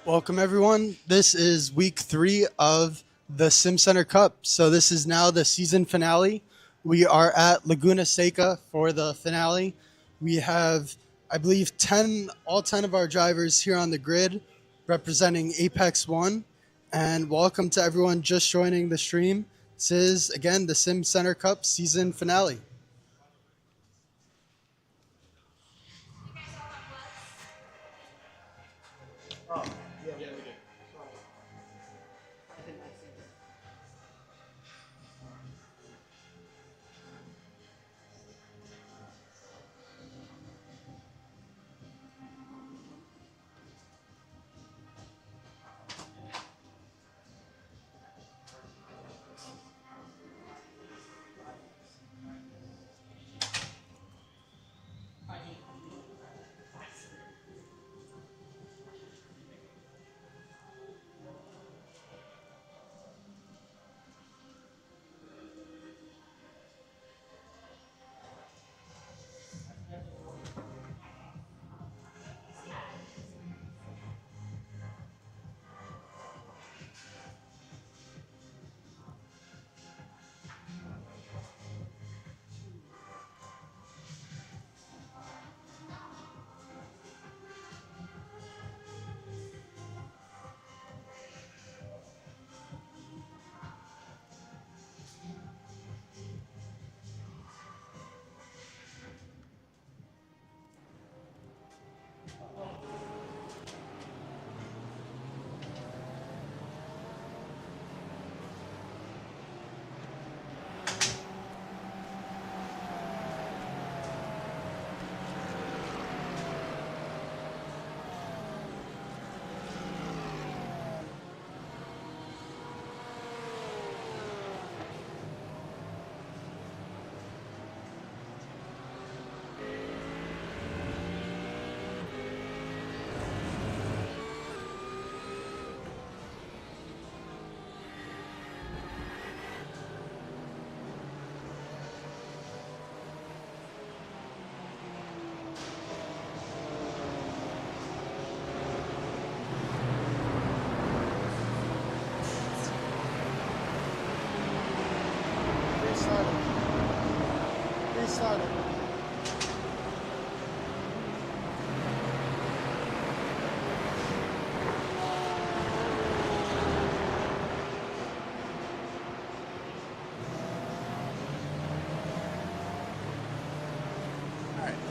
Welcome, everyone. This is week 3 of the Sim Center Cup. So this is now the season finale. We are at Laguna Seca for the finale. We have, I believe, all 10 of our drivers here on the grid representing Apex One. And welcome to everyone just joining the stream. This is, again, the Sim Center Cup season finale.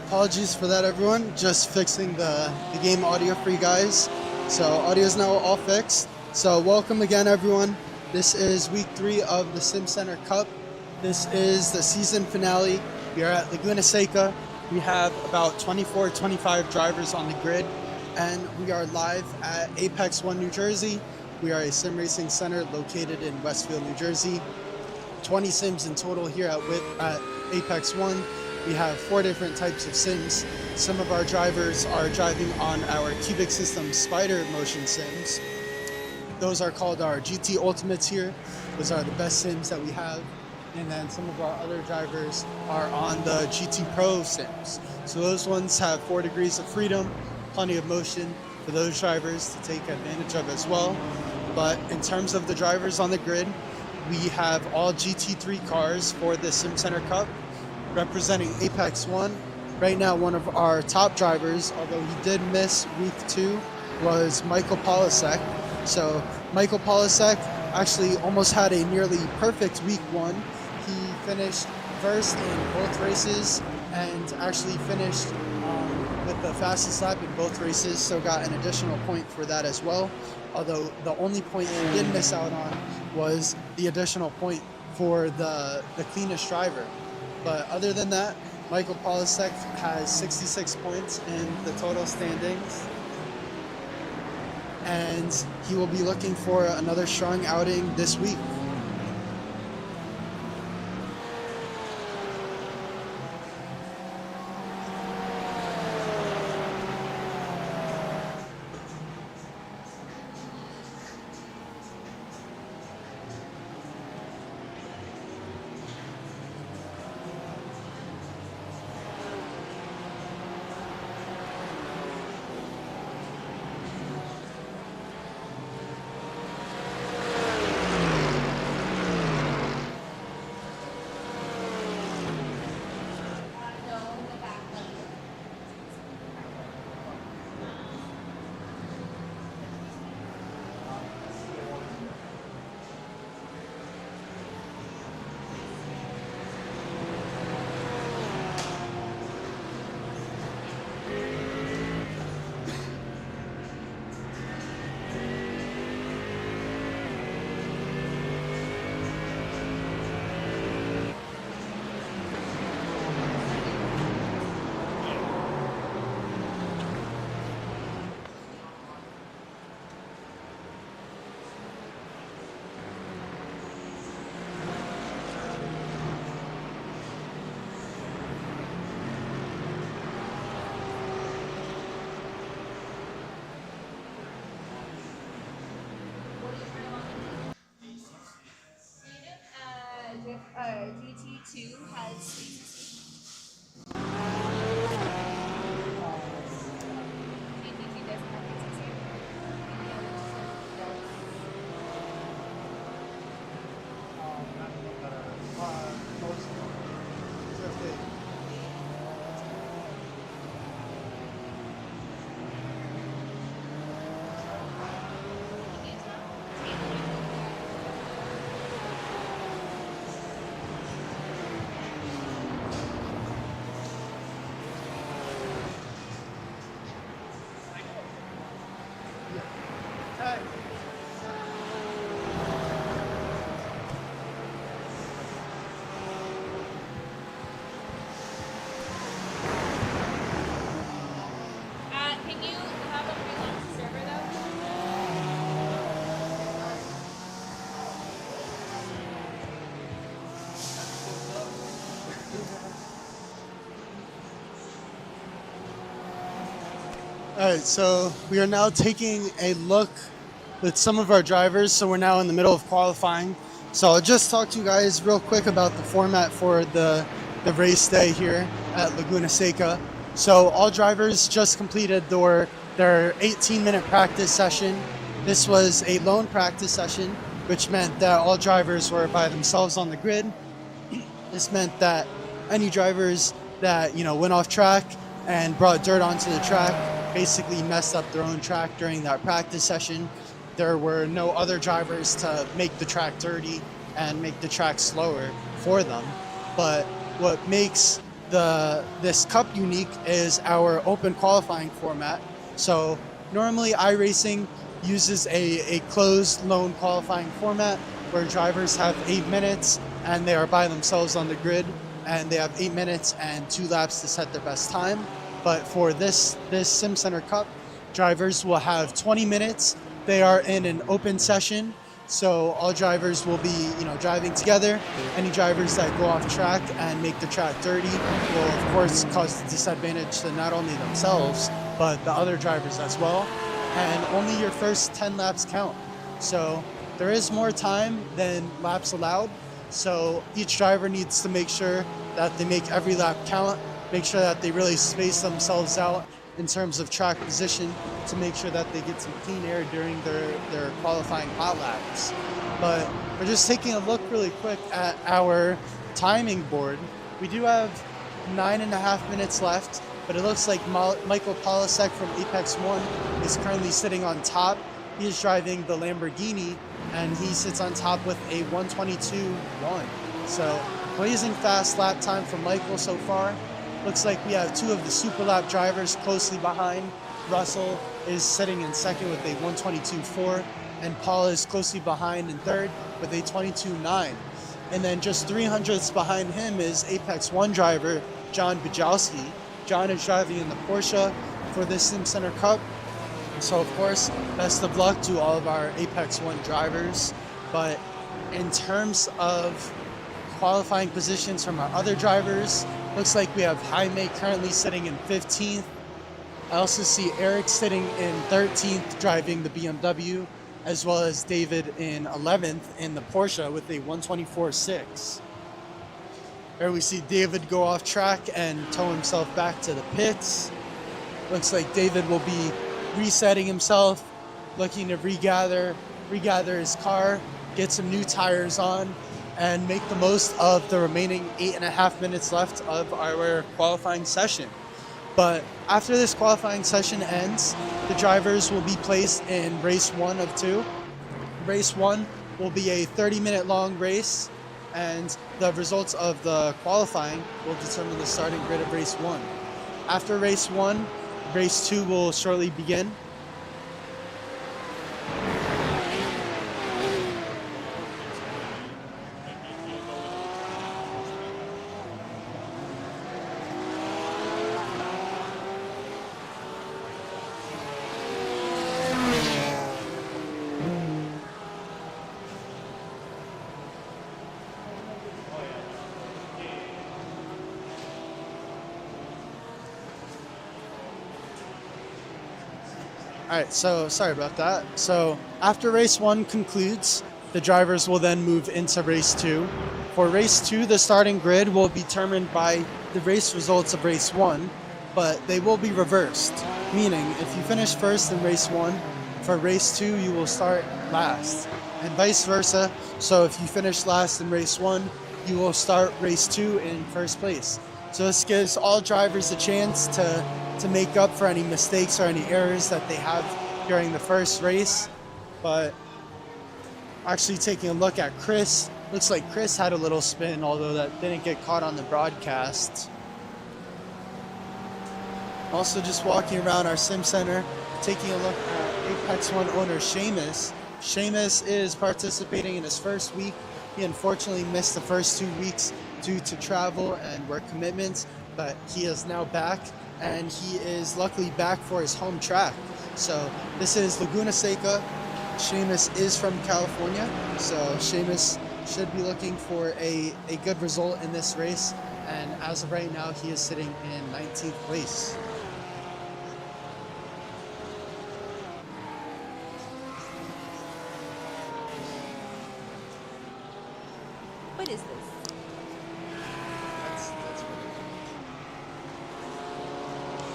Apologies for that, everyone. Just fixing the game audio for you guys. So audio is now all fixed. So welcome again, everyone. This is week 3 of the Sim Center Cup. This is the season finale. We are at Laguna Seca. We have about 24, 25 drivers on the grid, and we are live at Apex One, New Jersey. We are a sim racing center located in Westfield, New Jersey. 20 sims in total here at Apex One. We have 4 different types of sims. Some of our drivers are driving on our cubic system spider motion sims. Those are called our GT Ultimates here. Those are the best sims that we have. And then some of our other drivers are on the GT Pro sims. So those ones have 4 degrees of freedom, plenty of motion for those drivers to take advantage of as well. But in terms of the drivers on the grid, we have all GT3 cars for the Sim Center Cup, representing Apex One. Right now, one of our top drivers, although he did miss week 2, was Michael Polisek. So Michael Polisek actually almost had a nearly perfect week 1. He finished first in both races and actually finished with the fastest lap in both races, so got an additional point for that as well. Although the only point he did miss out on was the additional point for the cleanest driver. But other than that, Michael Polisek has 66 points in the total standings. And he will be looking for another strong outing this week. All right, so we are now taking a look with some of our drivers. So we're now in the middle of qualifying. So I'll just talk to you guys real quick about the format for the race day here at Laguna Seca. So all drivers just completed their 18-minute practice session. This was a lone practice session, which meant that all drivers were by themselves on the grid. This meant that any drivers that went off track and brought dirt onto the track basically messed up their own track during that practice session. There were no other drivers to make the track dirty and make the track slower for them. But what makes this cup unique is our open qualifying format. So normally iRacing uses a closed lone qualifying format where drivers have 8 minutes and they are by themselves on the grid, and they have 8 minutes and 2 laps to set their best time. But for this SimCenter Cup, drivers will have 20 minutes. They are in an open session, so all drivers will be driving together. Any drivers that go off track and make the track dirty will of course cause disadvantage to not only themselves but the other drivers as well. And only your first 10 laps count. So there is more time than laps allowed. So each driver needs to make sure that they make every lap count, make sure that they really space themselves out in terms of track position to make sure that they get some clean air during their qualifying hot laps. But we're just taking a look really quick at our timing board. We do have 9.5 minutes left, but it looks like Michael Polasek from Apex 1 is currently sitting on top. He is driving the Lamborghini, and he sits on top with a 1:22.1. So blazing fast lap time from Michael so far. Looks like we have 2 of the Superlap drivers closely behind. Russell is sitting in second with a 1:22.4, and Paul is closely behind in third with a 22.9. And then just 300ths behind him is Apex 1 driver John Bajowski. John is driving in the Porsche for this SimCenter Cup. So of course, best of luck to all of our Apex 1 drivers. But in terms of qualifying positions from our other drivers, looks like we have Jaime currently sitting in 15th. I also see Eric sitting in 13th driving the BMW, as well as David in 11th in the Porsche with a 1:24.6. There we see David go off track and tow himself back to the pits. Looks like David will be resetting himself, looking to regather his car, get some new tires on, and make the most of the remaining 8.5 minutes left of our qualifying session. But after this qualifying session ends, the drivers will be placed in race 1 of 2. Race 1 will be a 30-minute long race, and the results of the qualifying will determine the starting grid of race 1. After race 1, race 2 will shortly begin. Alright, so sorry about that. So after race 1 concludes, the drivers will then move into race 2. For race 2, the starting grid will be determined by the race results of race 1, but they will be reversed. Meaning, if you finish first in race 1, for race 2 you will start last, and vice versa. So if you finish last in race 1, you will start race 2 in first place. So this gives all drivers a chance to make up for any mistakes or any errors that they have during the first race. But actually taking a look at Chris, looks like Chris had a little spin, although that didn't get caught on the broadcast. Also just walking around our sim center, taking a look at Apex 1 owner Seamus. Seamus is participating in his first week. He unfortunately missed the first 2 weeks due to travel and work commitments, but he is now back, and he is luckily back for his home track. So this is Laguna Seca. Seamus is from California, so Seamus should be looking for a good result in this race, and as of right now he is sitting in 19th place. What is this? That's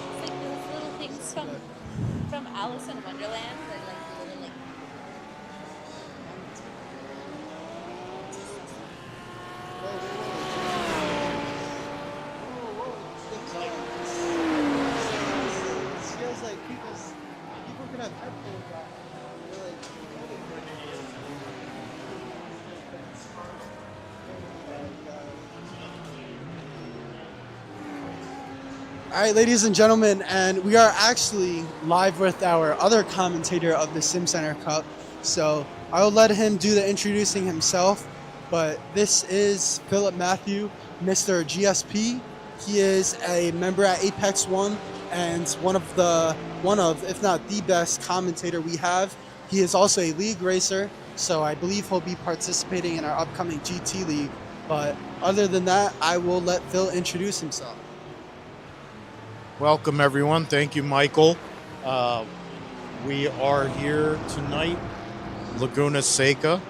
It's like those little things from Alice in Wonderland. They're like little like. It feels like people can have headphones on. They're like, all right, ladies and gentlemen, and we are actually live with our other commentator of the Sim Center Cup. So I will let him do the introducing himself. But this is Philip Matthew, Mr. GSP. He is a member at Apex One and one of, if not the best commentator we have. He is also a league racer, so I believe he'll be participating in our upcoming GT League. But other than that, I will let Phil introduce himself. Welcome, everyone. Thank you, Michael. We are here tonight, Laguna Seca,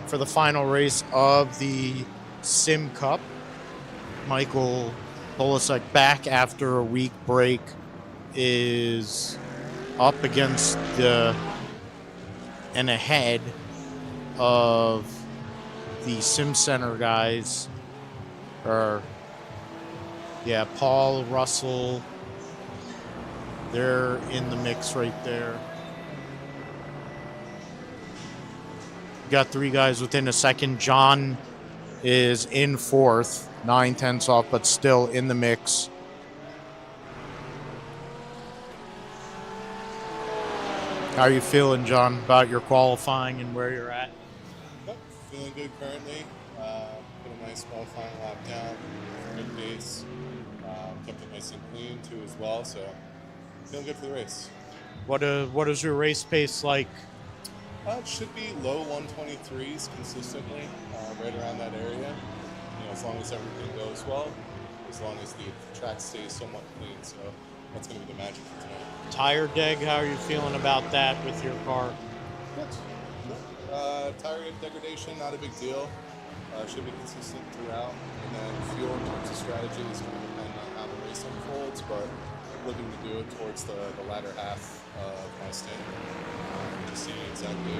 for the final race of the Sim Cup. Michael Polasek, back after a week break, is up against and ahead of the Sim Center guys. Paul, Russell, they're in the mix right there. Got three guys within a second. John is in fourth, 9/10 off, but still in the mix. How are you feeling, John, about your qualifying and where you're at? Yep, feeling good currently. Put a nice qualifying lap down, good pace. Kept it nice and clean too as well, so feeling good for the race. What is your race pace like? It should be low 123s consistently, right around that area. As long as everything goes well, as long as the track stays somewhat clean. So that's going to be the magic for tonight. Tire deg, how are you feeling about that with your car? Good. Tire degradation, not a big deal. Should be consistent throughout. And then fuel in terms of strategy is going to depend on how the race unfolds, but looking to do it towards the latter half of my stint. Just seeing exactly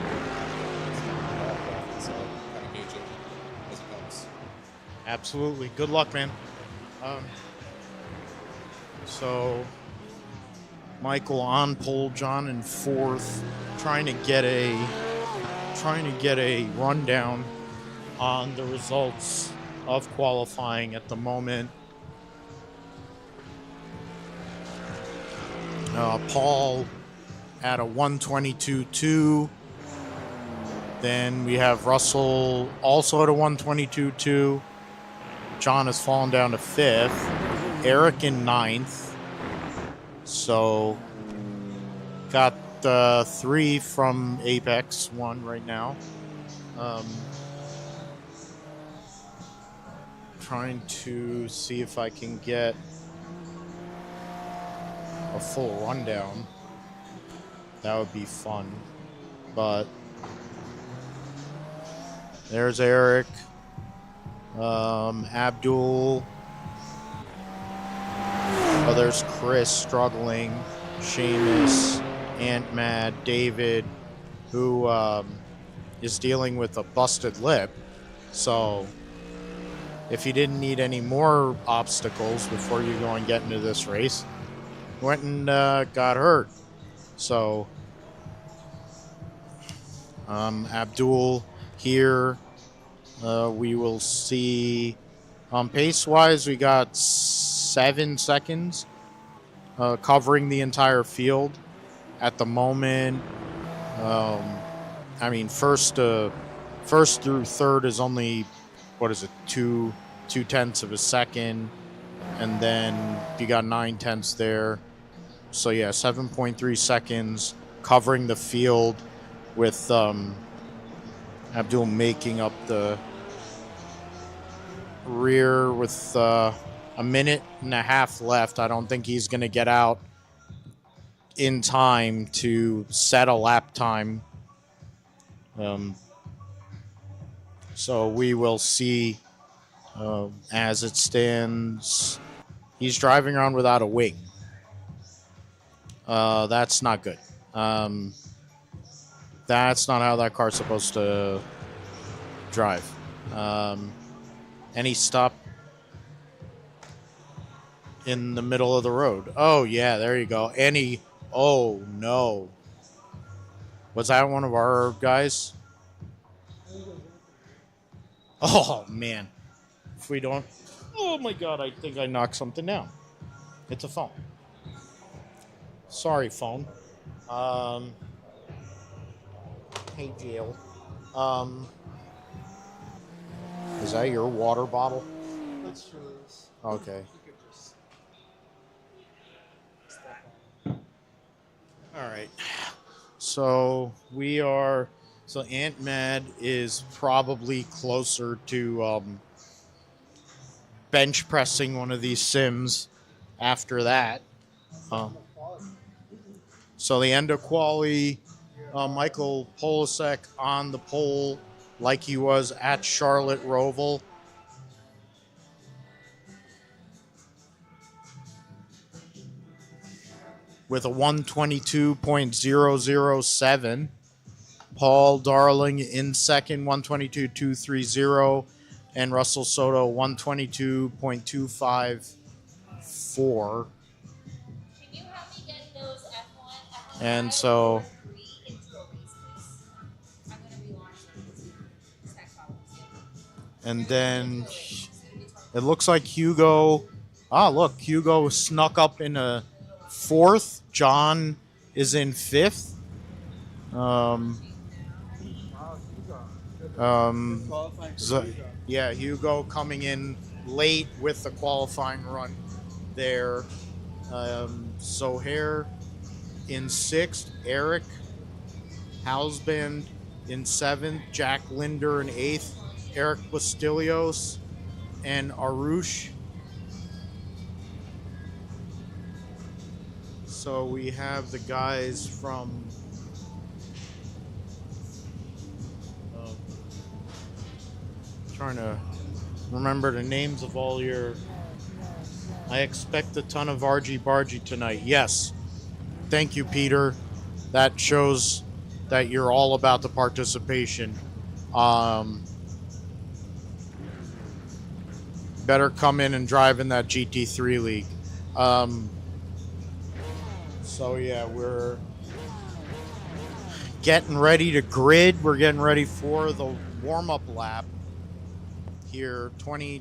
what so kind of gauge it as it comes. Absolutely. Good luck, man. So Michael on pole, John in fourth, trying to get a rundown on the results of qualifying at the moment. Paul at a 122.2. Then we have Russell also at a 122.2. John has fallen down to fifth. Eric in ninth. So got three from Apex One right now. Trying to see if I can get a full rundown. That would be fun. But there's Eric, Abdul. Oh, there's Chris struggling, Seamus, Ant Mad, David, who is dealing with a busted lip. So if you didn't need any more obstacles before you go and get into this race, went and got hurt. So Abdul here, we will see pace-wise, we got 7 seconds covering the entire field at the moment. First through third is only, 2/10 of a second, and then you got 9/10 there. So yeah, 7.3 seconds covering the field, with Abdul making up the rear with a minute and a half left. I don't think he's going to get out in time to set a lap time. So we will see as it stands. He's driving around without a wing. That's not good. That's not how that car's supposed to drive. And he stopped in the middle of the road. Oh, yeah, there you go. And he, oh, no. Was that one of our guys? Oh, man. If we don't, oh, my God, I think I knocked something down. It's a phone. Sorry, phone. Hey, Jill. Is that your water bottle? Let's try this. Okay. You could just step on. All right. So we are. So Aunt Mad is probably closer to bench pressing one of these sims after that. So the end of quali, Michael Polasek on the pole like he was at Charlotte Roval. With a 122.007. Paul Darling in second, 122.230. And Russell Soto, 122.254. Can you help me get those F1 And so, into a race, please? I'm going to relaunch them. Tech problems. and then it looks like Hugo. Ah, look, Hugo snuck up in a fourth. John is in fifth. Yeah, Hugo coming in late with the qualifying run there. Zohair in sixth. Eric Hausband in seventh. Jack Linder in eighth. Eric Bastilios and Arush. So we have the guys from trying to remember the names of all your. I expect a ton of RG Bargy tonight. Yes. Thank you, Peter. That shows that you're all about the participation. Better come in and drive in that GT3 league. So yeah, we're getting ready to grid. We're getting ready for the warm-up lap here.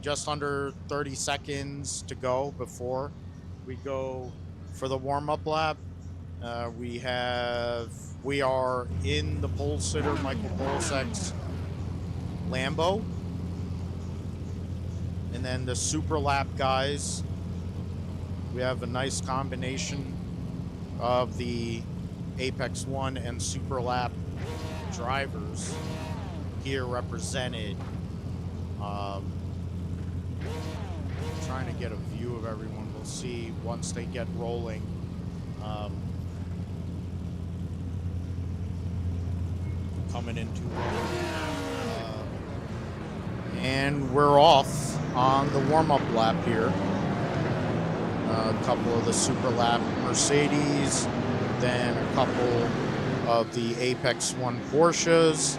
Just under 30 seconds to go before we go for the warm-up lap. We are in the pole sitter Michael Polasek's Lambo. And then the Superlap guys, we have a nice combination of the Apex 1 and Superlap drivers here represented. Trying to get a view of everyone. We'll see once they get rolling. Coming into and we're off on the warm-up lap here. A couple of the Superlap Mercedes, then a couple of the Apex 1 Porsches,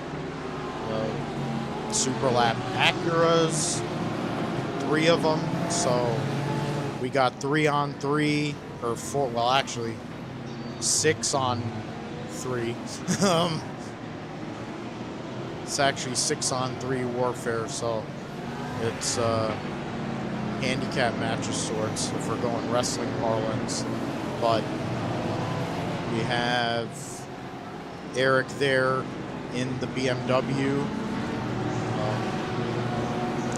Superlap Acuras, 3 of them. So we got 3 on 3, or 4, well actually 6 on 3. It's actually 6 on 3 warfare, so it's handicap match of sorts if we're going wrestling parlance. But we have Eric there in the BMW.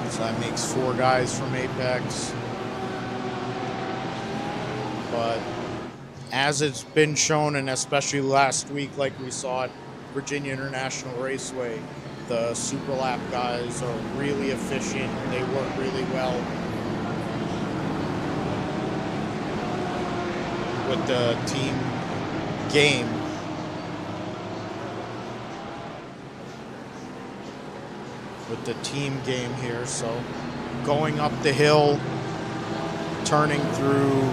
So that makes 4 guys from Apex. But as it's been shown, and especially last week, like we saw at Virginia International Raceway, the Superlap guys are really efficient. They work really well with the team game. with the team game here. So going up the hill, turning through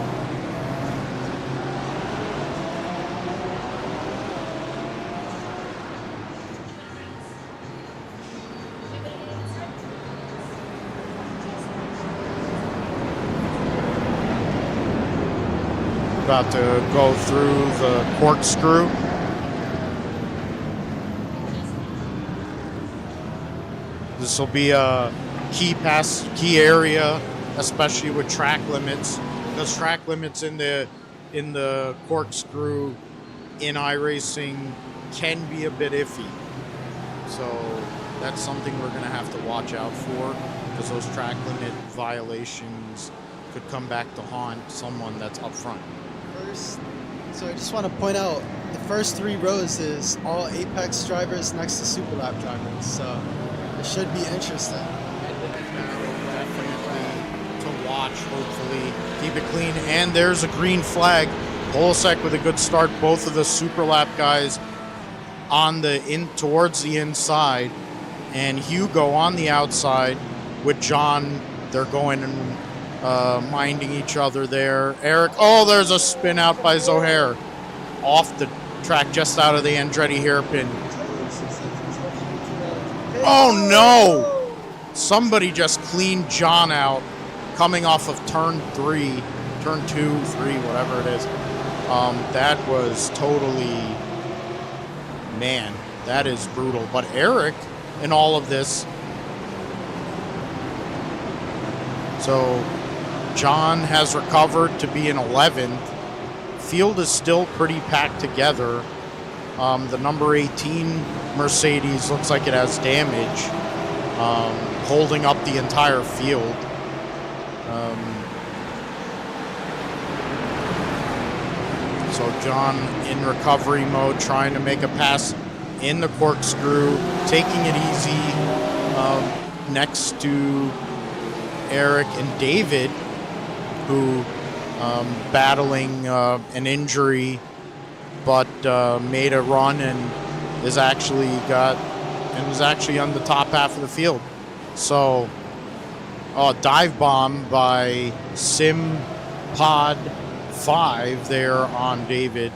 about to go through the corkscrew. This will be a key area, especially with track limits. Because track limits in the corkscrew in iRacing can be a bit iffy. So that's something we're going to have to watch out for, because those track limit violations could come back to haunt someone that's up front. So I just want to point out, the first 3 rows is all Apex drivers next to Superlap drivers, so it should be interesting. Definitely to watch, hopefully. Keep it clean. And there's a green flag. Polsek with a good start. Both of the Superlap guys on towards the inside. And Hugo on the outside with John. They're going and minding each other there. Eric, oh, there's a spin out by Zohair. Off the track, just out of the Andretti hairpin. Oh no! Somebody just cleaned John out coming off of turn 2, 3, whatever it is. That was totally, man, that is brutal. But Eric in all of this, so John has recovered to be in 11th. Field is still pretty packed together. The number 18 Mercedes looks like it has damage, holding up the entire field. So John in recovery mode, trying to make a pass in the corkscrew, taking it easy next to Eric and David, who battling an injury, but made a run and was actually on the top half of the field. So, dive bomb by Sim Pod 5 there on David.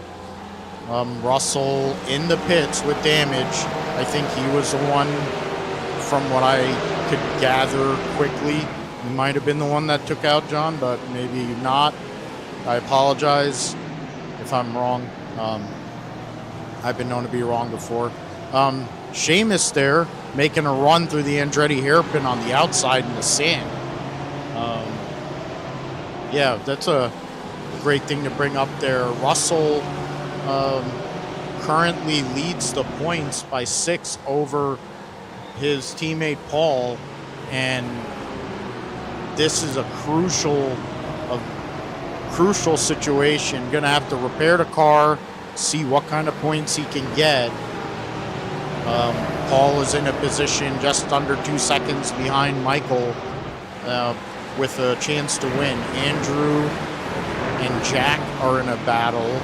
Russell in the pits with damage. I think he was the one, from what I could gather quickly. He might have been the one that took out John, but maybe not. I apologize if I'm wrong. I've been known to be wrong before. Seamus there, making a run through the Andretti hairpin on the outside in the sand. Yeah, that's a great thing to bring up there. Russell currently leads the points by 6 over his teammate Paul, and this is a crucial situation. Gonna have to repair the car, see what kind of points he can get. Paul is in a position just under 2 seconds behind Michael, with a chance to win. Andrew and Jack are in a battle,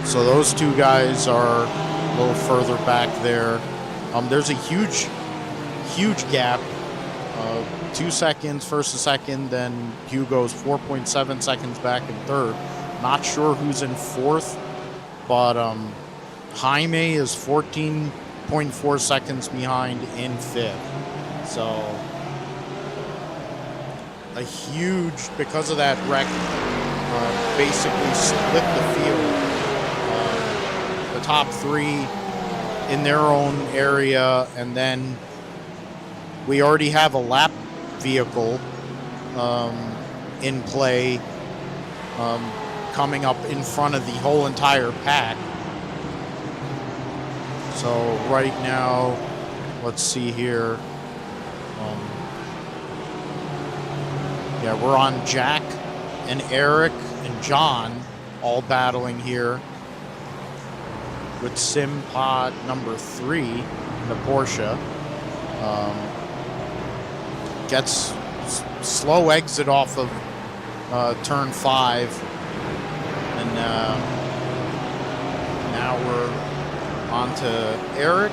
so those 2 guys are a little further back there. There's a huge gap. 2 seconds first and second, then Hugo's 4.7 seconds back in third. Not sure who's in fourth, but Jaime is 14.4 seconds behind in fifth. So a huge, because of that wreck, basically split the field. The top 3 in their own area, and then we already have a lap vehicle in play, coming up in front of the whole entire pack. So right now, let's see here. Yeah, we're on Jack and Eric and John all battling here with Sim Pod number 3 in the Porsche. Gets slow exit off of turn 5, and now we're on to Eric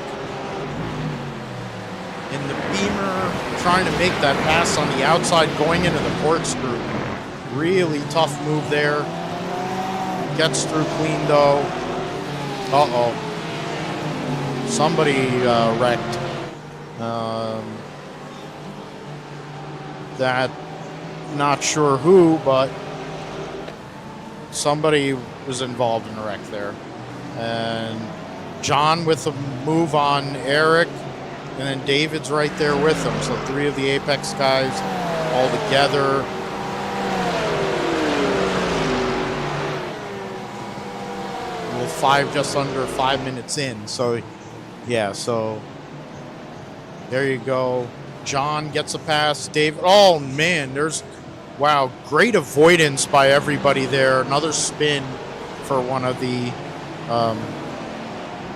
in the Beamer, trying to make that pass on the outside, going into the corkscrew. Really tough move there. Gets through clean though. Uh-oh. Somebody wrecked. That, not sure who, but somebody was involved in a wreck there. And John with a move on Eric, and then David's right there with him. So 3 of the Apex guys all together. Just under 5 minutes in. So yeah, so there you go. John gets a pass. David, oh man, wow, great avoidance by everybody there. Another spin for one of the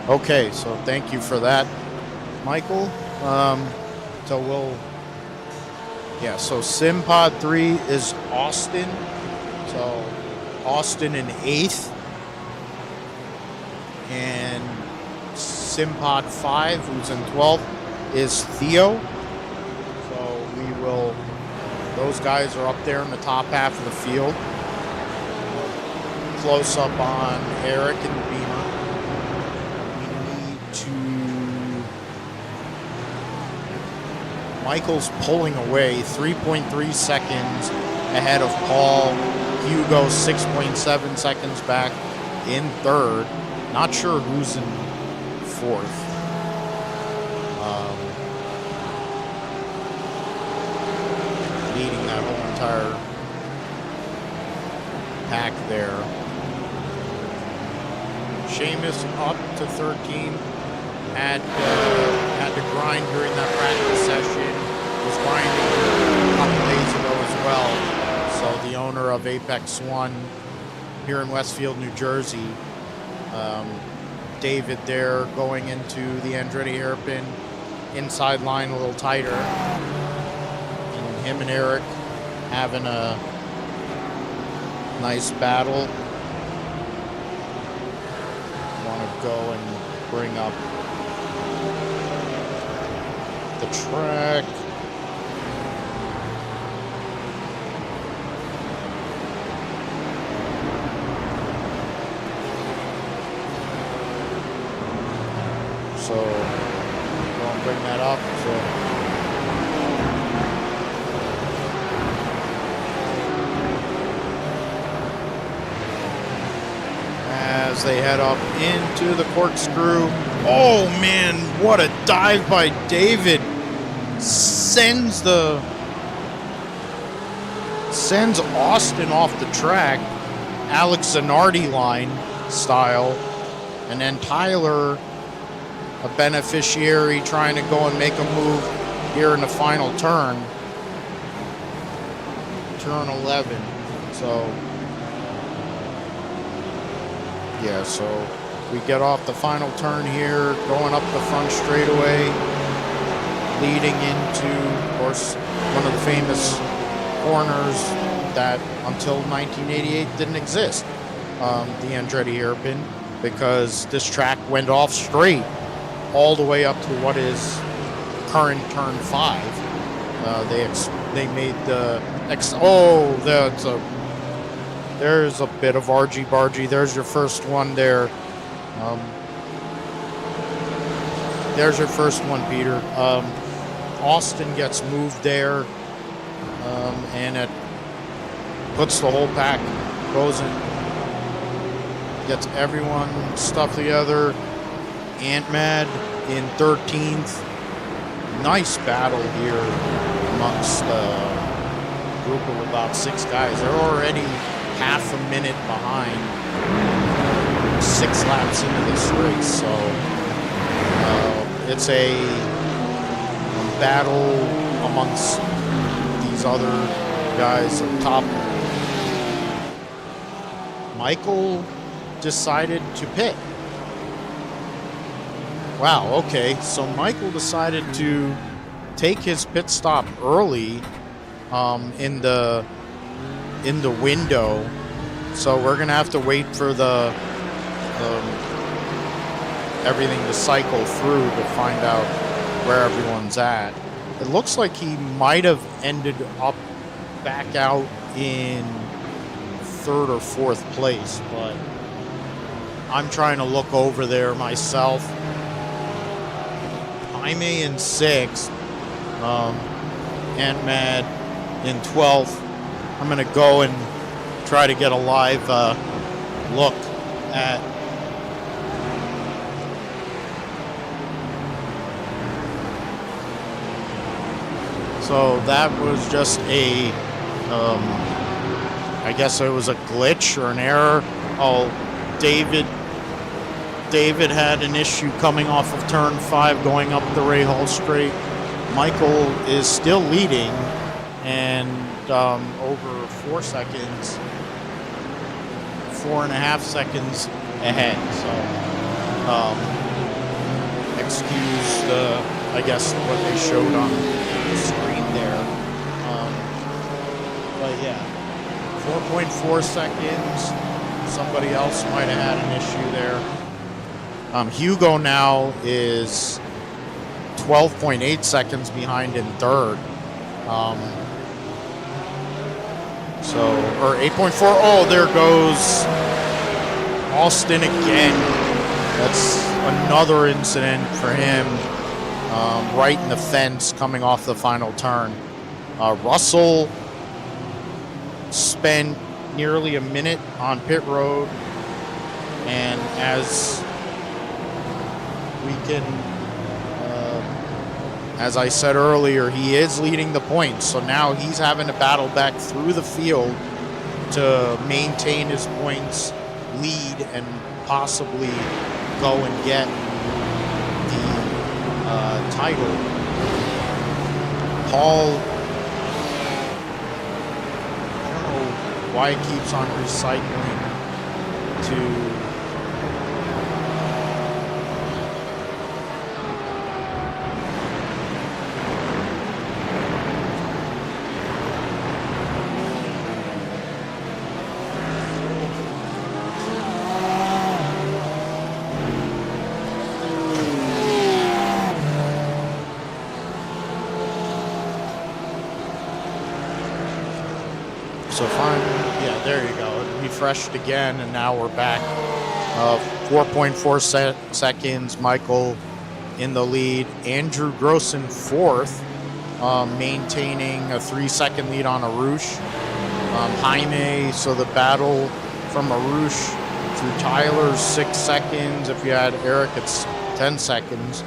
okay, so thank you for that, Michael. So so SimPod 3 is Austin. So Austin in 8th. And SimPod 5, who's in 12th, is Theo. So those guys are up there in the top half of the field. Close up on Eric and Beamer. We need to... Michael's pulling away, 3.3 seconds ahead of Paul. Hugo, 6.7 seconds back in 3rd. Not sure who's in 4th. Leading that whole entire pack there. Seamus up to 13. Had to grind during that practice session. Was grinding a couple days ago as well. So the owner of Apex 1 here in Westfield, New Jersey. David there going into the Andretti hairpin, inside line a little tighter, and him and Eric having a nice battle. Want to go and bring up the track. So, don't bring that up. So, as they head up into the corkscrew. Oh man, what a dive by David. Sends Austin off the track, Alex Zanardi line style, and then Tyler, a beneficiary, trying to go and make a move here in the final turn. Turn 11. So, yeah, so we get off the final turn here, going up the front straightaway, leading into, of course, one of the famous corners that until 1988 didn't exist, the Andretti hairpin, because this track went off straight all the way up to what is current turn 5. They made the there's a bit of argy-bargy. There's your first one there. There's your first one, Peter. Austin gets moved there, and it puts the whole pack, goes in, gets everyone stuff together. Ant-Mad in 13th. Nice battle here amongst a group of about 6 guys. They're already half a minute behind, 6 laps into this race. So it's a battle amongst these other guys at the top. Michael decided to pit. Wow, okay. So Michael decided to take his pit stop early in the window. So we're going to have to wait for the everything to cycle through to find out where everyone's at. It looks like he might have ended up back out in 3rd or 4th place, but I'm trying to look over there myself. Jaime in 6th, Ant Mad in 12th. I'm gonna go and try to get a live look at so that was just a I guess it was a glitch or an error. Oh, David had an issue coming off of turn 5 going up the Ray Hall straight. Michael is still leading and over 4 seconds, 4.5 seconds ahead. So excuse the, I guess, what they showed on the screen there. But yeah, 4.4 seconds. Somebody else might have had an issue there. Hugo now is 12.8 seconds behind in 3rd. Or 8.4. Oh, there goes Austin again. That's another incident for him. Right in the fence coming off the final turn. Russell spent nearly a minute on pit road, and as we can, as I said earlier, he is leading the points, so now he's having to battle back through the field to maintain his points lead and possibly go and get the title. Paul, why it keeps on recycling to so fine. Yeah, there you go. It refreshed again, and now we're back. 4.4 seconds. Michael in the lead. Andrew Gross in 4th, maintaining a 3-second lead on Arush. Jaime, so the battle from Arush through Tyler's 6 seconds. If you had Eric, it's 10 seconds.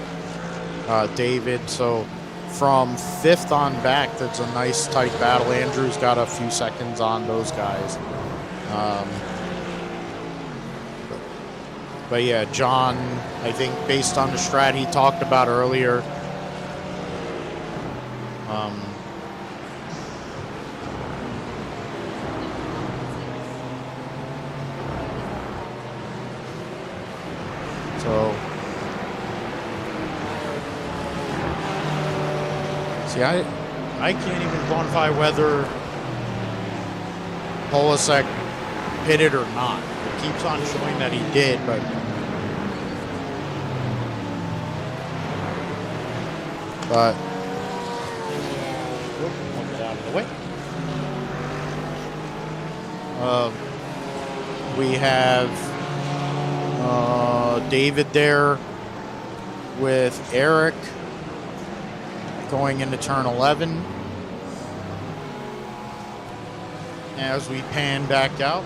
David, so from 5th on back, that's a nice tight battle. Andrew's got a few seconds on those guys. But yeah, John, I think based on the strat he talked about earlier, see, I can't even quantify whether Polasek pitted or not. It keeps on showing that he did, but I'll get out of the way. We have David there with Eric going into turn 11. As we pan back out,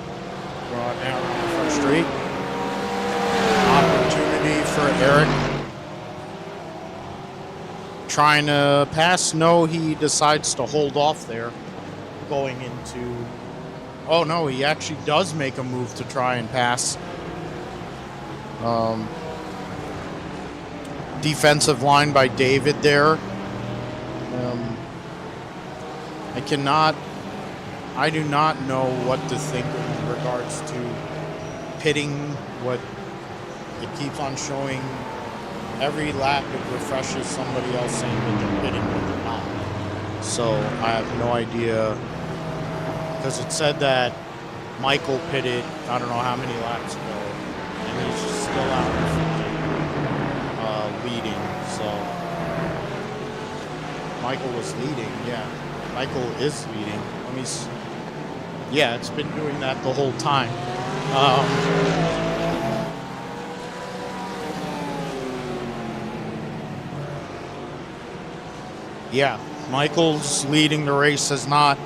brought down on the front straight. Opportunity for Eric. Trying to pass. No, he decides to hold off there. Going into... Oh, no, he actually does make a move to try and pass. Defensive line by David there. I do not know what to think in regards to pitting. What it keeps on showing every lap, it refreshes somebody else saying that they're pitting, but they're not. So I have no idea, because it said that Michael pitted I don't know how many laps ago, and he's still out leading. So Michael was leading. Yeah, Michael is leading. Let me. Yeah, it's been doing that the whole time. Yeah, Michael's leading the race, has not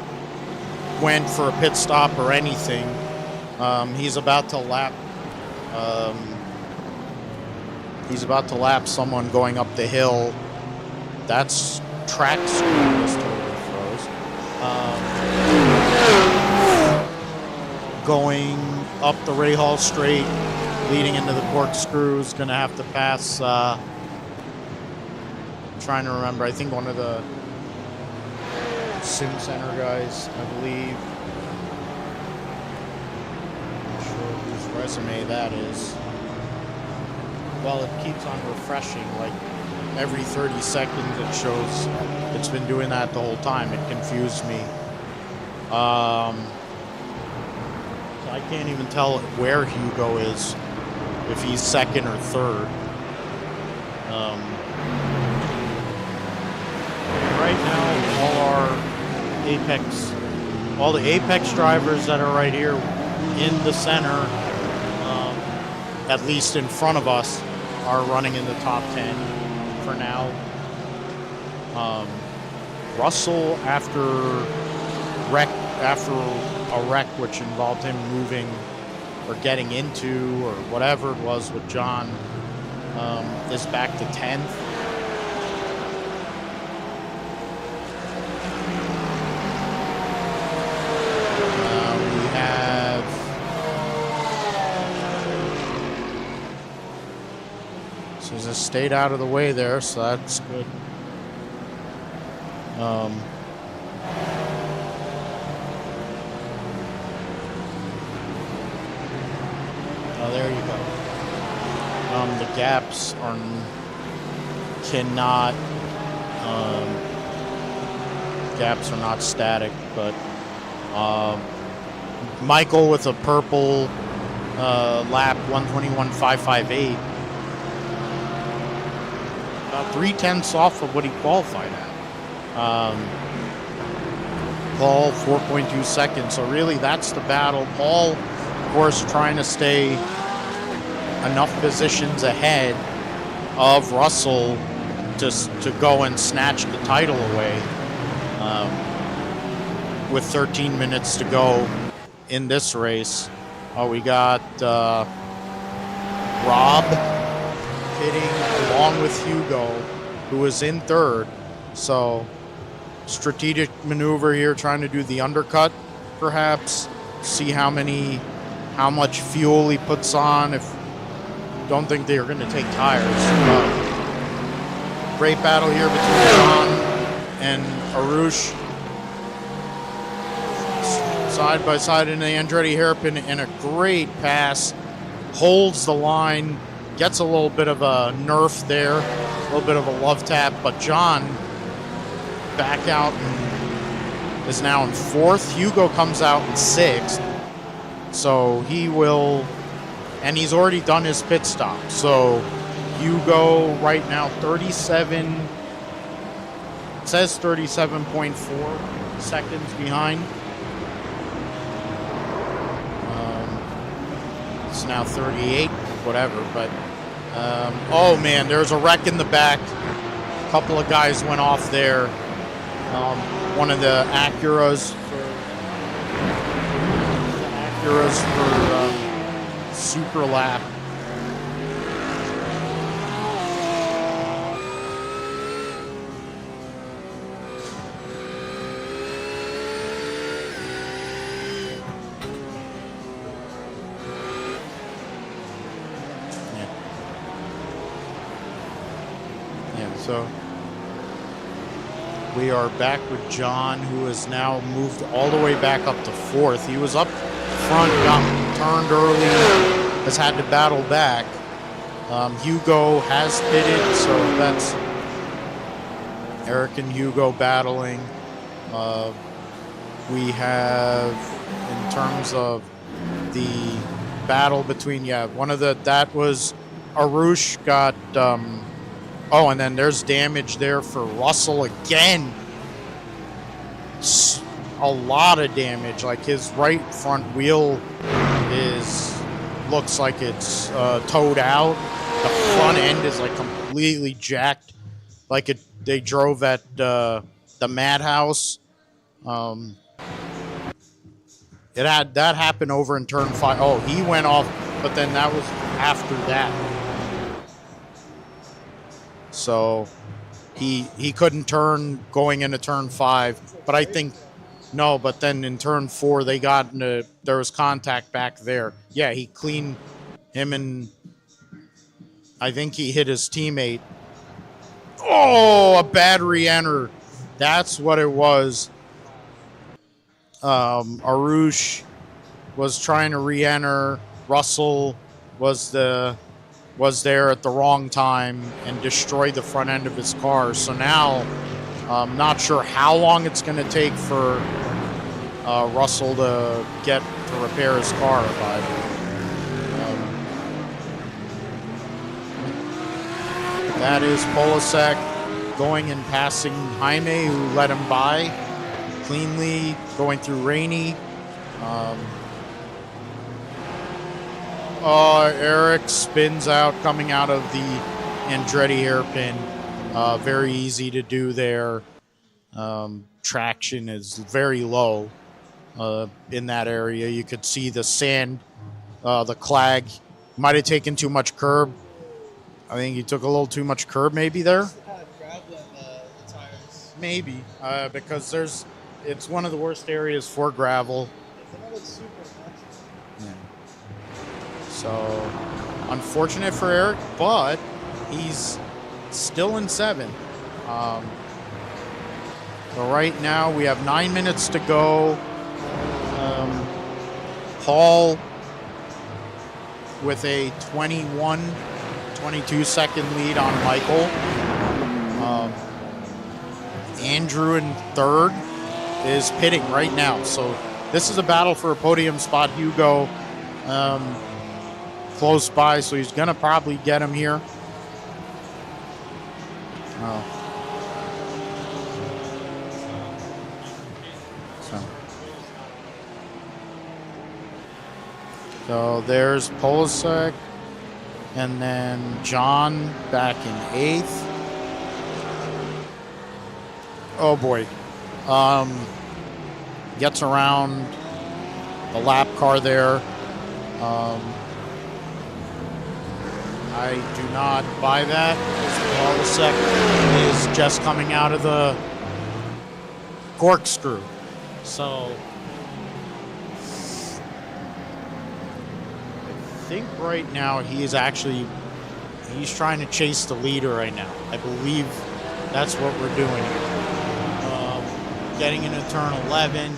went for a pit stop or anything. He's about to lap. He's about to lap someone going up the hill. That's track speed is totally froze. Going up the Ray Hall Straight, leading into the corkscrews, gonna have to pass. Trying to remember, I think one of the Sim Center guys, I believe. Not sure whose resume that is. Well, it keeps on refreshing, like every 30 seconds it shows. It's been doing that the whole time. It confused me. So I can't even tell where Hugo is, if he's second or third. Right now, all the Apex drivers that are right here in the center, at least in front of us, are running in the top 10 for now. Russell, after a wreck which involved him moving or getting into or whatever it was with John, is back to 10th. So he's just stayed out of the way there, so that's good. Oh, there you go. The gaps gaps are not static, but Michael with a purple lap 121.558. About 3/10 off of what he qualified at. Paul 4.2 seconds. So really, that's the battle. Paul, of course, trying to stay enough positions ahead of Russell to go and snatch the title away. With 13 minutes to go in this race, we got Rob pitting along with Hugo, who is in third. So strategic maneuver here, trying to do the undercut, perhaps see how much fuel he puts on. Don't think they're going to take tires. Great battle here between John and Arush, side by side in the Andretti hairpin, and a great pass. Holds the line. Gets a little bit of a nerf there, a little bit of a love tap, but John back out and is now in fourth. Hugo comes out in sixth, so he will, and he's already done his pit stop. So Hugo right now 37, it says 37.4 seconds behind. It's now 38, whatever, but oh man, there's a wreck in the back. A couple of guys went off there. One of the Acuras for Superlap. So we are back with John, who has now moved all the way back up to fourth. He was up front, got turned early, has had to battle back. Hugo has pitted, so that's Eric and Hugo battling. We have, in terms of the battle between, that was Arush got Oh, and then there's damage there for Russell again. A lot of damage. Like his right front wheel looks like it's towed out. The front end is like completely jacked, like they drove at the Madhouse. That happened over in turn 5. Oh, he went off, but then that was after that. So he couldn't turn going into turn 5. But I think no. But then in turn 4, they got into, there was contact back there. Yeah, he cleaned him, and I think he hit his teammate. Oh, a bad re-enter. That's what it was. Arush was trying to re-enter. Russell was there at the wrong time and destroyed the front end of his car. So now I'm not sure how long it's going to take for Russell to repair his car, but that is Polasek going and passing Jaime, who let him by cleanly, going through Rainey. Eric spins out coming out of the Andretti hairpin. Very easy to do there. Traction is very low in that area. You could see the sand, the clag. Might have taken too much curb. I think he took a little too much curb maybe there. Kind of gravel in the tires. Maybe, because it's one of the worst areas for gravel. It's super Yeah. So, unfortunate for Eric, but he's still in 7th. So right now we have 9 minutes to go. Paul with a 22 second lead on Michael. Andrew in 3rd is pitting right now. So this is a battle for a podium spot. Hugo close by, so he's going to probably get him here. So there's Polasek. And then John back in 8th. Oh boy. Gets around the lap car there. I do not buy that. Polasek is just coming out of the corkscrew. So I think right now he's trying to chase the leader right now. I believe that's what we're doing here. Getting into turn 11.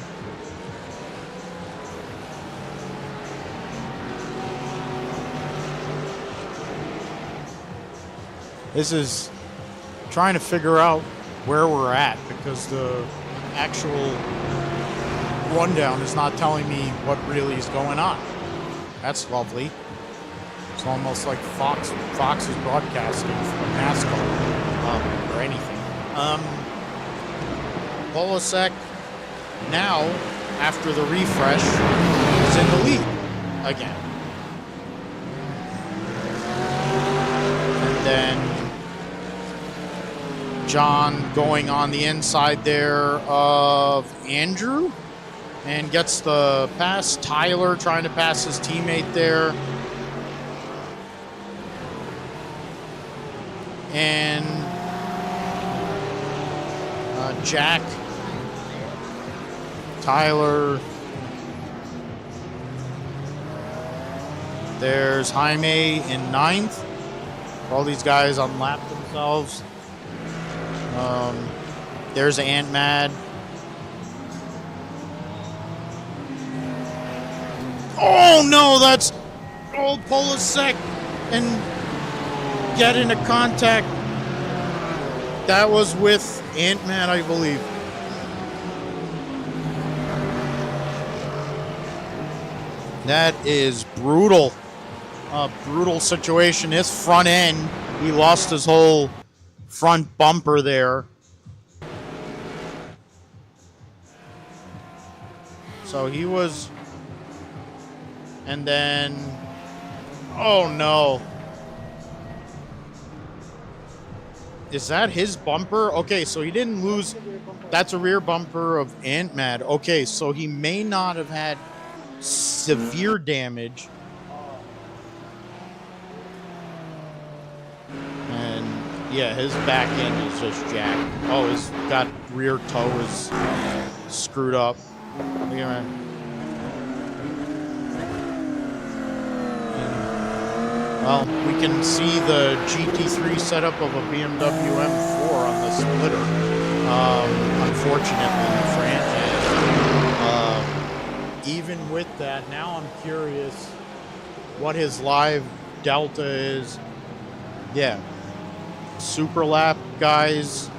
This is trying to figure out where we're at, because the actual rundown is not telling me what really is going on. That's lovely. It's almost like Fox is broadcasting from NASCAR or anything. Polasek now, after the refresh, is in the lead again. And then John going on the inside there of Andrew and gets the pass. Tyler trying to pass his teammate there. And Jack, Tyler. There's Jaime in 9th. All these guys unlapped themselves. There's Ant Mad. Oh no, that's old Polasek and get into contact. That was with Ant Man, I believe. That is brutal. Brutal situation. His front end, he lost his whole front bumper there. So he was, and then, oh no. Is that his bumper? Okay, so he didn't lose. That's a rear bumper of Ant-Mad. Okay, so he may not have had severe damage. And yeah, his back end is just jacked. Oh, his got rear toe is screwed up. Look at that. Well, we can see the GT3 setup of a BMW M4 on the splitter. Unfortunately, the franchise. Even with that, now I'm curious what his live delta is. Yeah. Superlap guys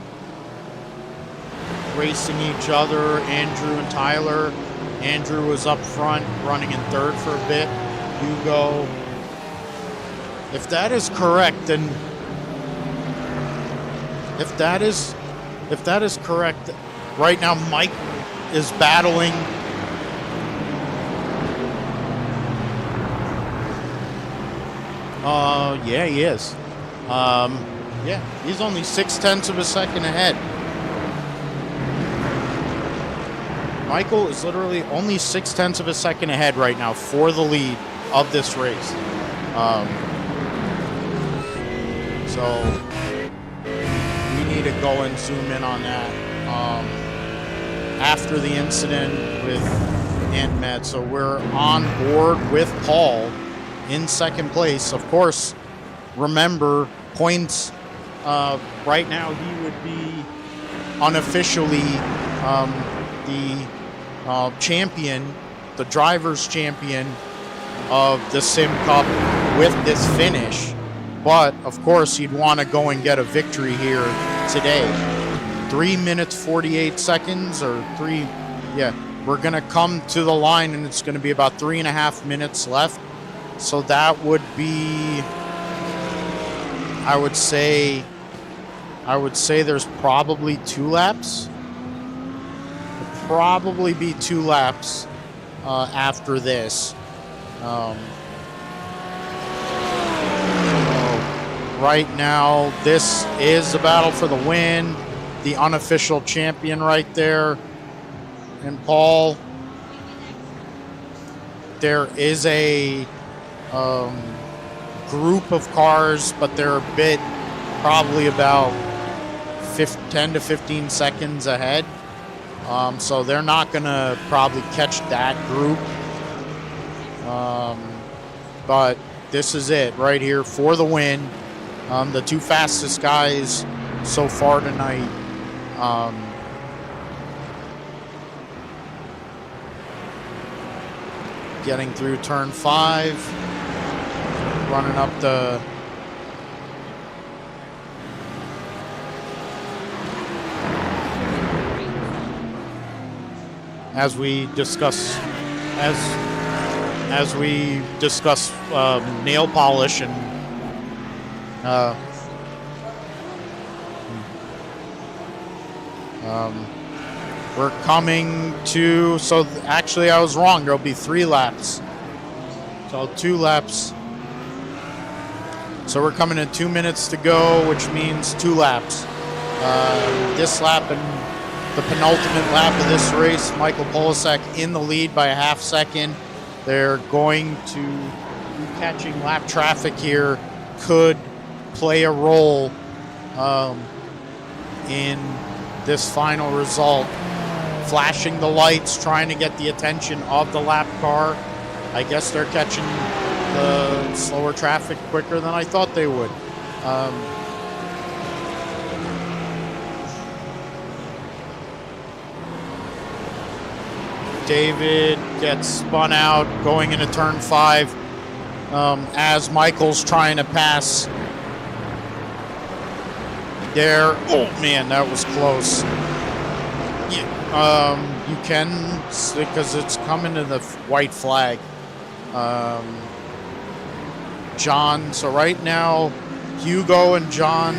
racing each other. Andrew and Tyler. Andrew was up front, running in third for a bit. Hugo. If that is correct, then if that is correct, right now Mike is battling. Yeah, he is. Yeah, he's only 0.6 of a second ahead. Michael is literally only 0.6 of a second ahead right now for the lead of this race. So we need to go and zoom in on that after the incident with Ant-Mad. So we're on board with Paul in second place. Of course, remember, points right now he would be unofficially the champion, the driver's champion of the Sim Cup with this finish. But, of course, he'd want to go and get a victory here today. 3 minutes, 48 seconds, or we're going to come to the line, and it's going to be about 3.5 minutes left. So that would be, I would say there's probably 2 laps. It'll probably be 2 laps after this. Right now, this is the battle for the win. The unofficial champion right there. And Paul, there is a group of cars, but they're a bit, probably about 10 to 15 seconds ahead. So they're not going to probably catch that group. But this is it right here for the win. The 2 fastest guys so far tonight. Getting through turn 5. Running up the... As we discuss nail polish and we're coming to, so actually I was wrong, there'll be 3 laps, so 2 laps, so we're coming to 2 minutes to go, which means 2 laps. This lap and the penultimate lap of this race, Michael Polasek in the lead by a half second. They're going to be catching lap traffic here, could play a role in this final result. Flashing the lights, trying to get the attention of the lap car. I guess they're catching the slower traffic quicker than I thought they would. David gets spun out going into turn 5 as Michael's trying to pass there. Oh man, that was close. Yeah, you can, because it's coming to the white flag. John, so right now Hugo and John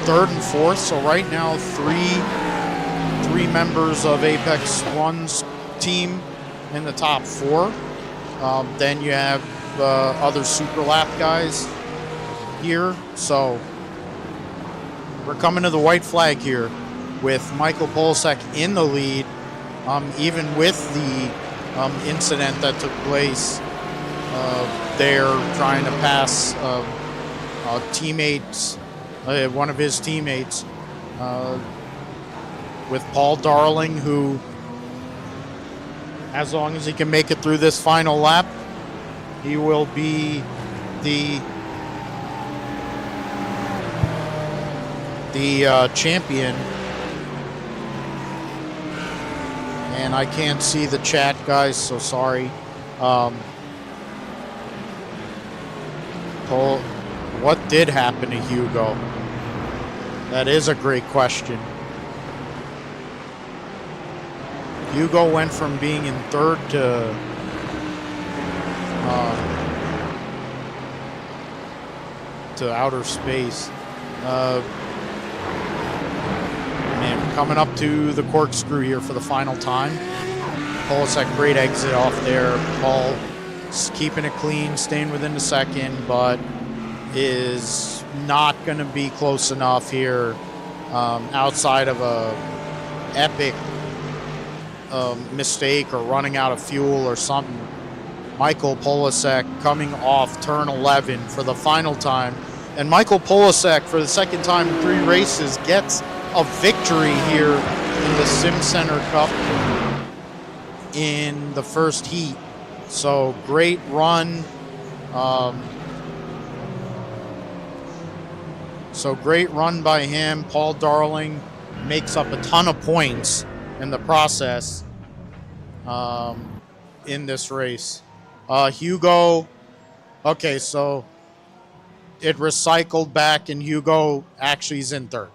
third and fourth. So right now, three members of Apex One's team in the top four. Then you have the other Superlap guys here. So we're coming to the white flag here with Michael Polsek in the lead, even with the incident that took place there trying to pass teammates, one of his teammates, with Paul Darling, who, as long as he can make it through this final lap, he will be the champion. And I can't see the chat, guys, so sorry. Paul, what did happen to Hugo? That is a great question. Hugo went from being in third to outer space. And coming up to the corkscrew here for the final time. Polsek, great exit off there. Paul keeping it clean, staying within the second, but is not going to be close enough here outside of a epic mistake or running out of fuel or something. Michael Polsek coming off turn 11 for the final time. And Michael Polsek, for the second time in 3 races, gets a victory here in the Sim Center Cup in the first heat. So great run. So great run by him. Paul Darling makes up a ton of points in the process in this race. Hugo, okay, so it recycled back and Hugo actually is in third.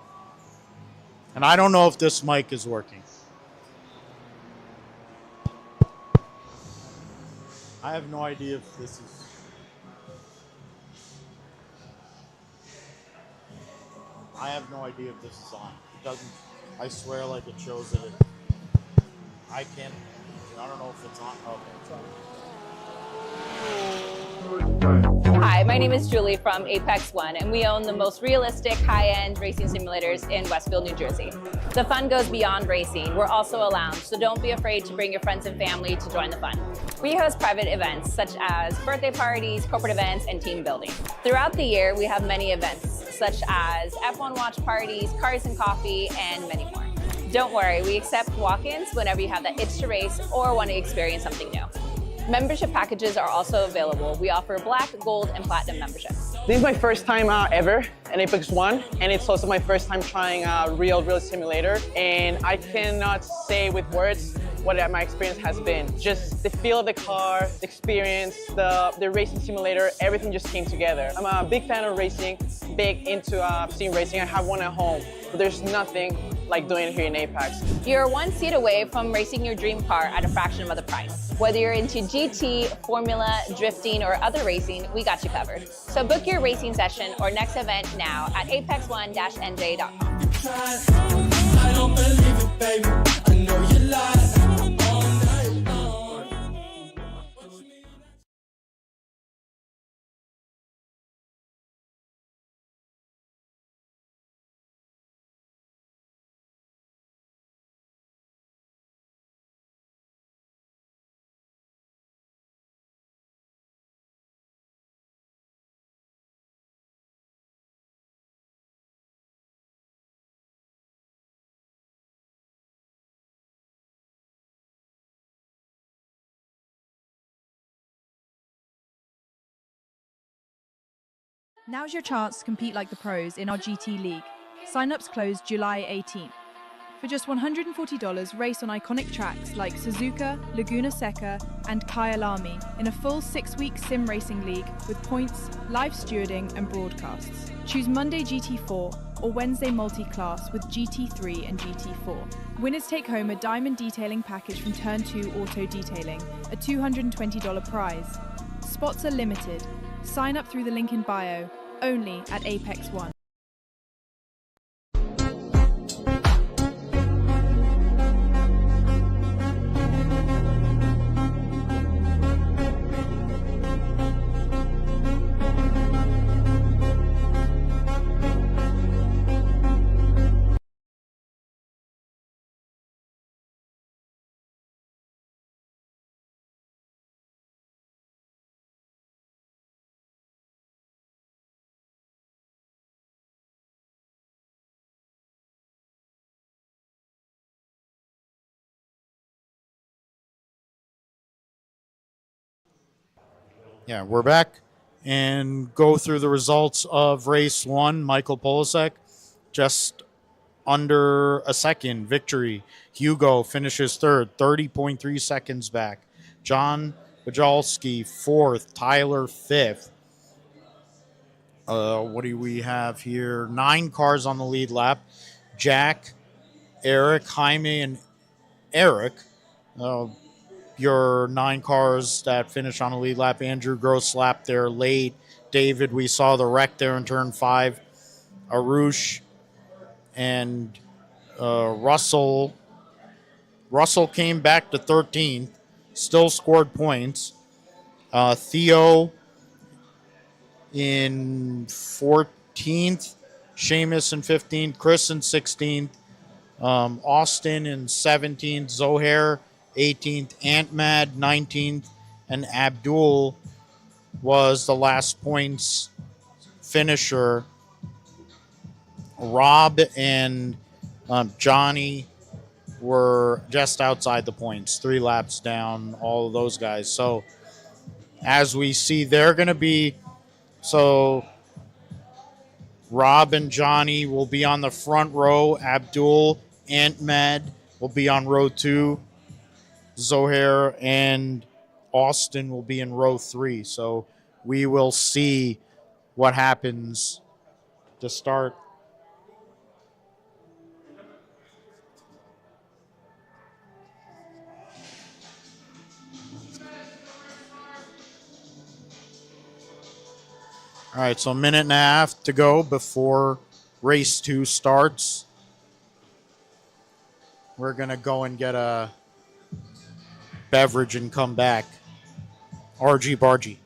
And I don't know if this mic is working. I have no idea if this is... I have no idea if this is on. It doesn't, I swear, like it shows that it... I can't, I don't know if it's on. Okay, it's on. Hi, my name is Julie from Apex One, and we own the most realistic, high-end racing simulators in Westfield, New Jersey. The fun goes beyond racing. We're also a lounge, so don't be afraid to bring your friends and family to join the fun. We host private events, such as birthday parties, corporate events, and team building. Throughout the year, we have many events, such as F1 watch parties, cars and coffee, and many more. Don't worry, we accept walk-ins whenever you have that itch to race or want to experience something new. Membership packages are also available. We offer black, gold, and platinum memberships. This is my first time ever in Apex One, and it's also my first time trying a real simulator. And I cannot say with words what my experience has been. Just the feel of the car, the experience, the racing simulator, everything just came together. I'm a big fan of racing, big into sim racing. I have one at home, but there's nothing like doing it here in Apex. You're one seat away from racing your dream car at a fraction of the price. Whether you're into GT, Formula, drifting, or other racing, we got you covered. So book your racing session or next event now at apexone-nj.com. I don't believe it, baby. I know you lied. Now's your chance to compete like the pros in our GT League. Sign-ups close July 18th. For just $140, race on iconic tracks like Suzuka, Laguna Seca, and Kyalami in a full 6-week sim racing league with points, live stewarding, and broadcasts. Choose Monday GT4 or Wednesday multi-class with GT3 and GT4. Winners take home a diamond detailing package from Turn 2 Auto Detailing, a $220 prize. Spots are limited. Sign up through the link in bio, only at Apex One. Yeah, we're back and go through the results of race 1. Michael Polasek, just under a second victory. Hugo finishes third, 30.3 seconds back. John Bajalski fourth, Tyler fifth. What do we have here? 9 cars on the lead lap. Jack, Eric, Jaime, and Eric. Your 9 cars that finish on the lead lap. Andrew Gross lap there late. David, we saw the wreck there in turn 5. Arush and Russell. Russell came back to 13th, still scored points. Theo in 14th, Seamus in 15th, Chris in 16th, Austin in 17th, Zohair 18th, Antmad 19th, and Abdul was the last points finisher. Rob and Johnny were just outside the points, 3 laps down, all of those guys. So as we see, they're going to be, so Rob and Johnny will be on the front row. Abdul, Antmad will be on row 2. Zohair and Austin will be in row 3. So we will see what happens to start. All right, so a minute and a half to go before race 2 starts. We're going to go and get a beverage and come back. RG Bargy.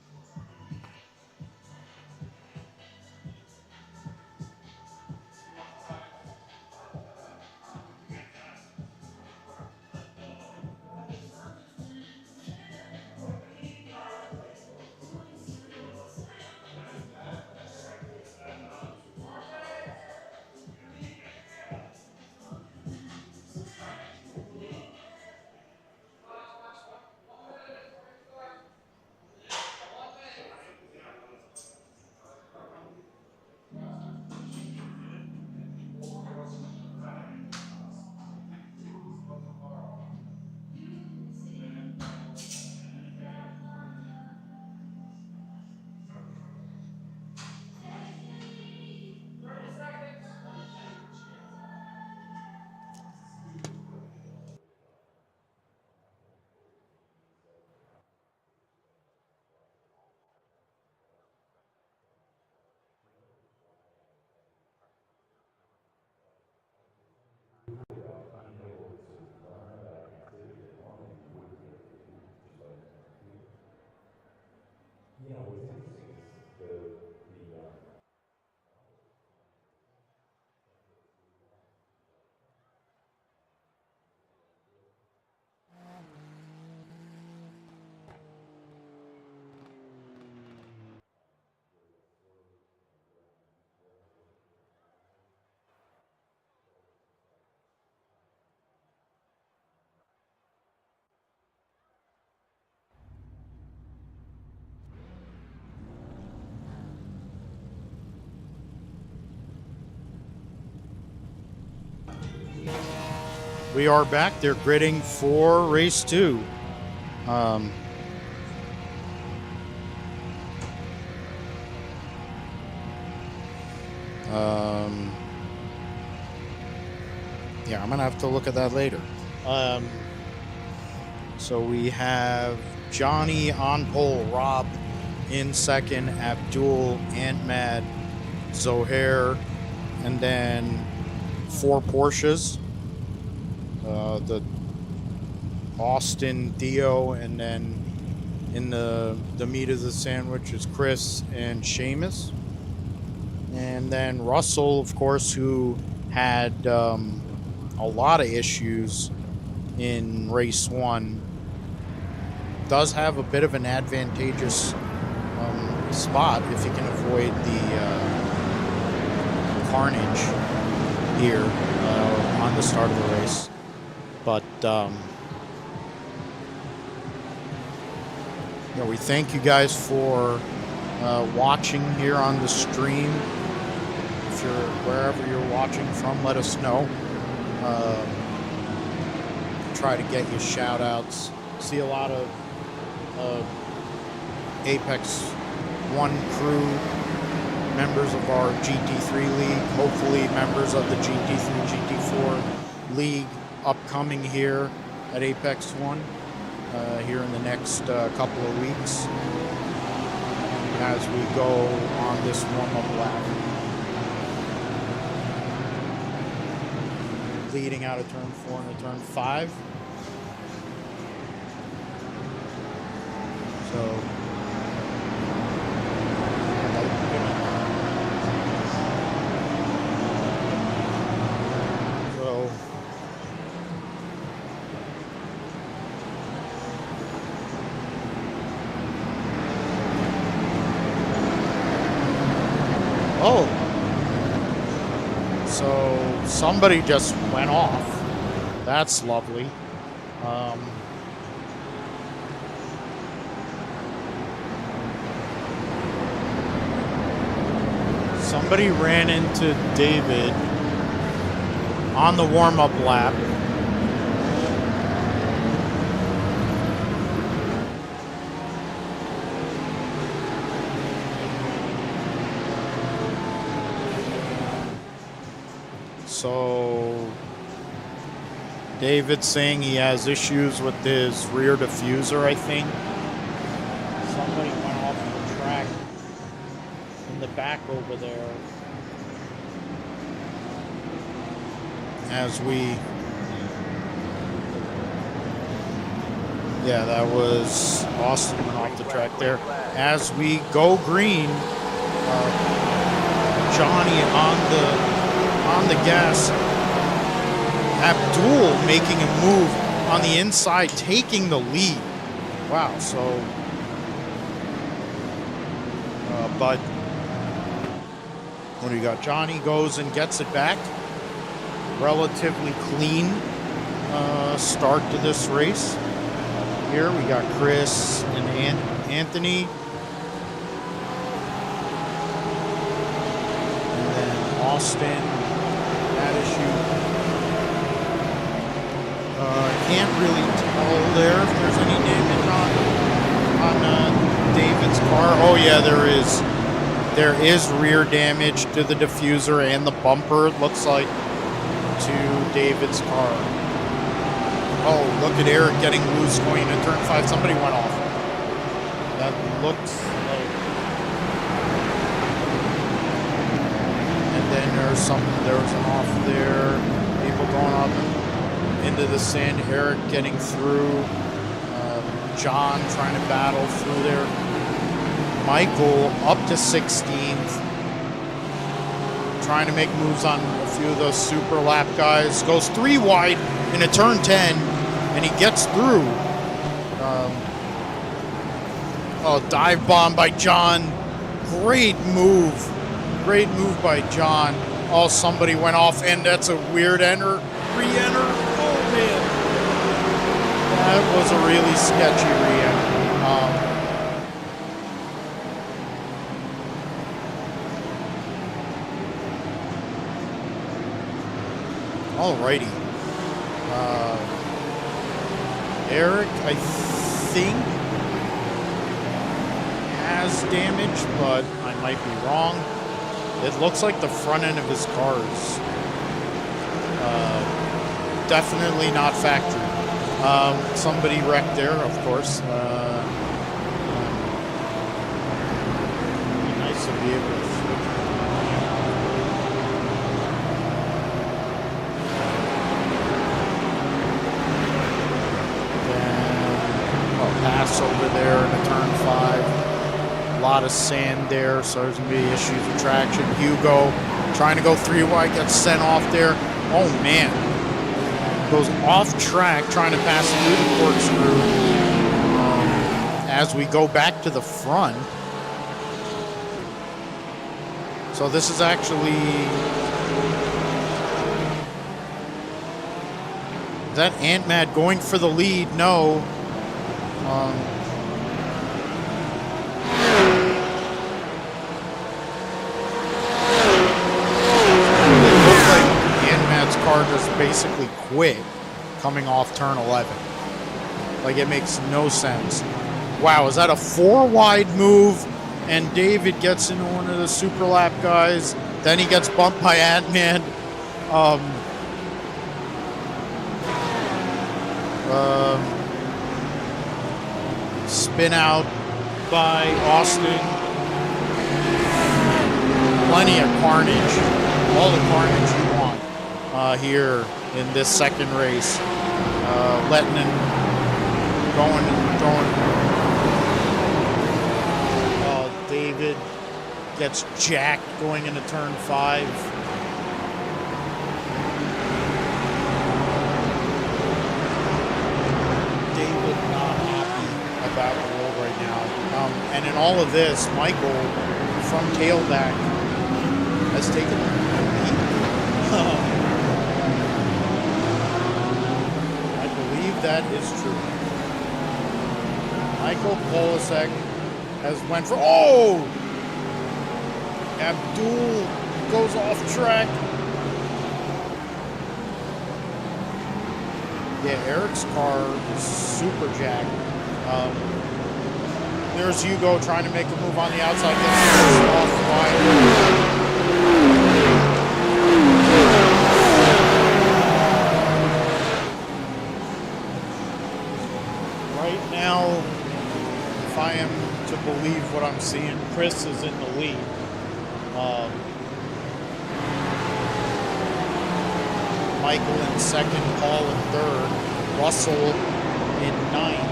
We are back. They're gridding for race 2. Yeah, I'm going to have to look at that later. So we have Johnny on pole, Rob in second, Abdul, Antmad, Zohair, and then 4 Porsches. The Austin, Theo, and then in the meat of the sandwich is Chris and Seamus. And then Russell, of course, who had a lot of issues in race 1, does have a bit of an advantageous spot if he can avoid the carnage here on the start of the race. But Yeah, we thank you guys for watching here on the stream. If you're wherever you're watching from, let us know. Try to get you shout outs. See a lot of Apex 1 crew, members of our GT3 league, hopefully members of the GT3, GT4 league upcoming here at Apex 1 here in the next couple of weeks as we go on this warm-up lap. Leading out of turn 4 into turn 5. So oh, so somebody just went off. That's lovely. Somebody ran into David on the warm-up lap. So David's saying he has issues with his rear diffuser, I think. Somebody went off the track in the back over there. As we... Yeah, that was Austin went off the track there. As we go green, Johnny on the gas. Abdul making a move on the inside, taking the lead. Wow, so... but what do you got? Johnny goes and gets it back. Relatively clean start to this race. Here we got Chris and Anthony. And then Austin, that issue. Can't really tell there if there's any damage on David's car. Oh yeah, there is. There is rear damage to the diffuser and the bumper, it looks like, to David's car. Oh, look at Eric getting loose going into turn 5. Somebody went off. That looks like... And then there was an off there. People going up into the sand. Eric getting through. John trying to battle through there. Michael up to 16th. Trying to make moves on a few of those Superlap guys. Goes 3 wide into turn 10. And he gets through. Oh, dive bomb by John. Great move. Great move by John. Oh, somebody went off, and that's a weird re-enter. Oh, man. That was a really sketchy re-enter. Alrighty. Eric, I think, has damage, but I might be wrong. It looks like the front end of his car is definitely not factory. Somebody wrecked there, of course. Nice to be able to switch. Pass over there into turn 5. A lot of sand there, so there's going to be issues with traction. Hugo trying to go 3 wide, gets sent off there. Oh, man. Goes off track trying to pass through the corkscrew. As we go back to the front. So this is actually... Is that Ant-Mad going for the lead? No. basically quit coming off turn 11. Like, it makes no sense. Wow, is that a 4 wide move? And David gets into one of the Superlap guys. Then he gets bumped by Ant-Man. Spin out by Austin. Plenty of carnage. All the carnage you want here in this second race. Letting going and throwing. David gets jacked going into turn 5. David not happy about the roll right now. And in all of this, Michael from tailback has taken the lead. I believe that is true. Michael Polasek has went for, oh! Abdul goes off track. Yeah, Eric's car is super jacked. There's Hugo trying to make a move on the outside. Gets off wide. Right now, if I am to believe what I'm seeing, Chris is in the lead. Michael in second, Paul in third, Russell in ninth.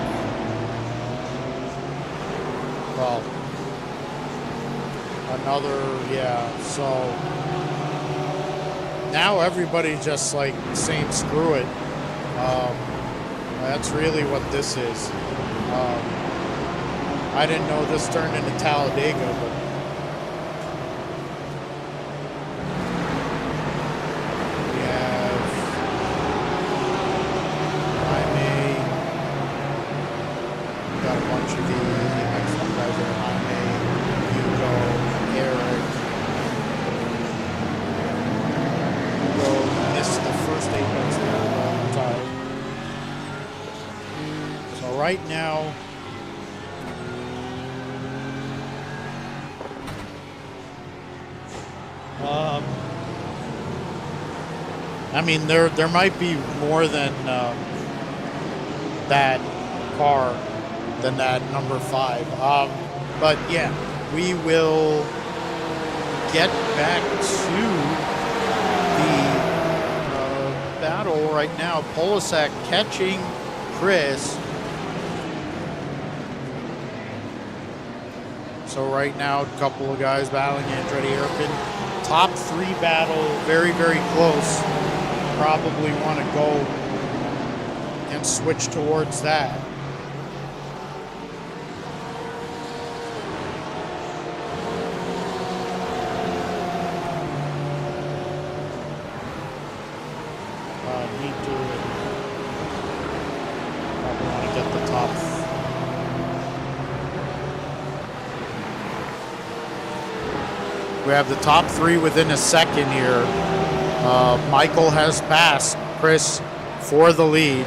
Well, another, yeah, so now everybody just like saying screw it. That's really what this is. I didn't know this turned into Talladega, but we have Jaime. Got a bunch of the excellent guys there. Jaime, Hugo, Eric. Hugo missed the first apex there, tied. So right now, I mean, there might be more than that car than that number 5. But yeah, we will get back to the battle right now. Polasek catching Chris. So right now, a couple of guys battling Andretti Airpin. Top 3 battle, very, very close. Probably want to go and switch towards that. Need to probably want to get the top. We have the top 3 within a second here. Michael has passed Chris for the lead.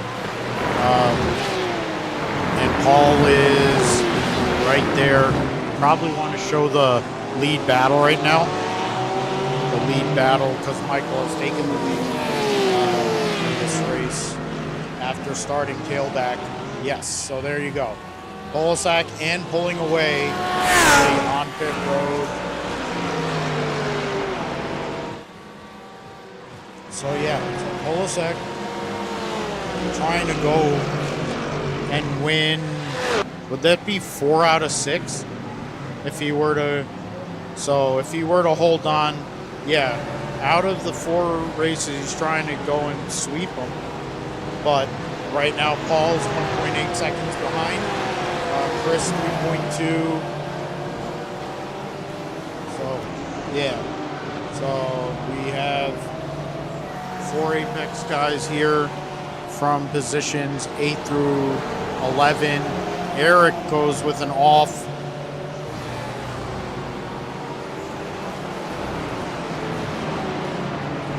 And Paul is right there. Probably want to show the lead battle right now. The lead battle because Michael has taken the lead in this race after starting tailback. Yes, so there you go. Polasek and pulling away on pit road. So yeah, so Polasek trying to go and win. Would that be 4 out of 6? If he were to, so if he were to hold on, yeah, out of the 4 races, he's trying to go and sweep them. But right now, Paul's 1.8 seconds behind. Chris 3.2. So yeah, so we have 4 Apex guys here from positions 8 through 11. Eric goes with an off.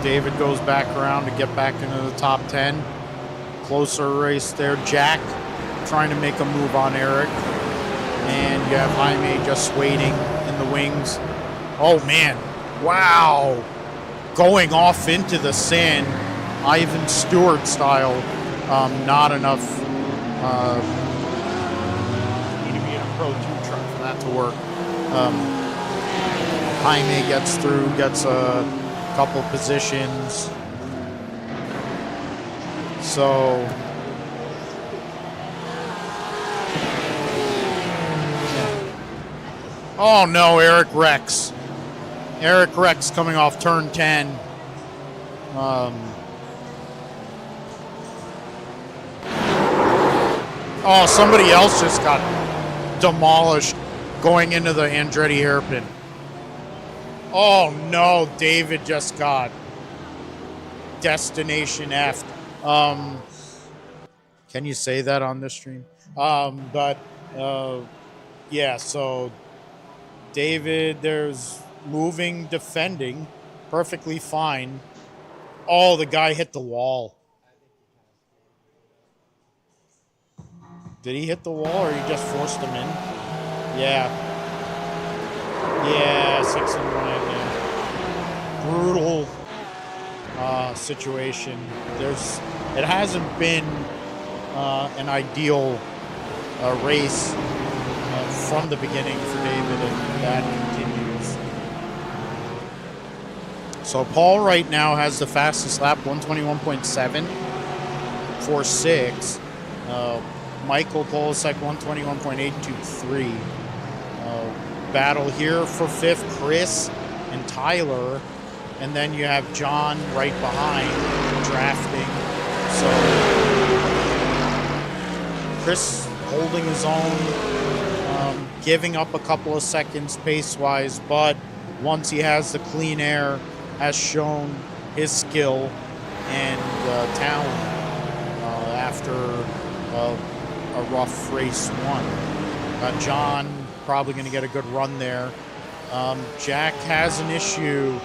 David goes back around to get back into the top 10. Closer race there. Jack trying to make a move on Eric. And you have Jaime just waiting in the wings. Oh, man. Wow. Going off into the sand. Ivan Stewart style. Not enough. Need to be in a Pro 2 truck for that to work. Jaime gets through, gets a couple positions. So oh no, Eric Rex. Eric Rex coming off turn 10. Oh, somebody else just got demolished going into the Andretti hairpin. Oh no, David just got destination F. Can you say that on this stream? Yeah, so David, there's moving, defending, perfectly fine. Oh, the guy hit the wall. Did he hit the wall or he just forced him in? Yeah. Yeah, 6 and 1. Yeah. Brutal situation. It hasn't been an ideal race from the beginning for David, and that continues. So Paul right now has the fastest lap, 121.7 for 6. Michael Polasek, 121.823. Battle here for 5th, Chris and Tyler. And then you have John right behind, drafting. So Chris holding his own, giving up a couple of seconds pace-wise, but once he has the clean air, has shown his skill and talent after a rough race 1. John probably going to get a good run there. Jack has an issue.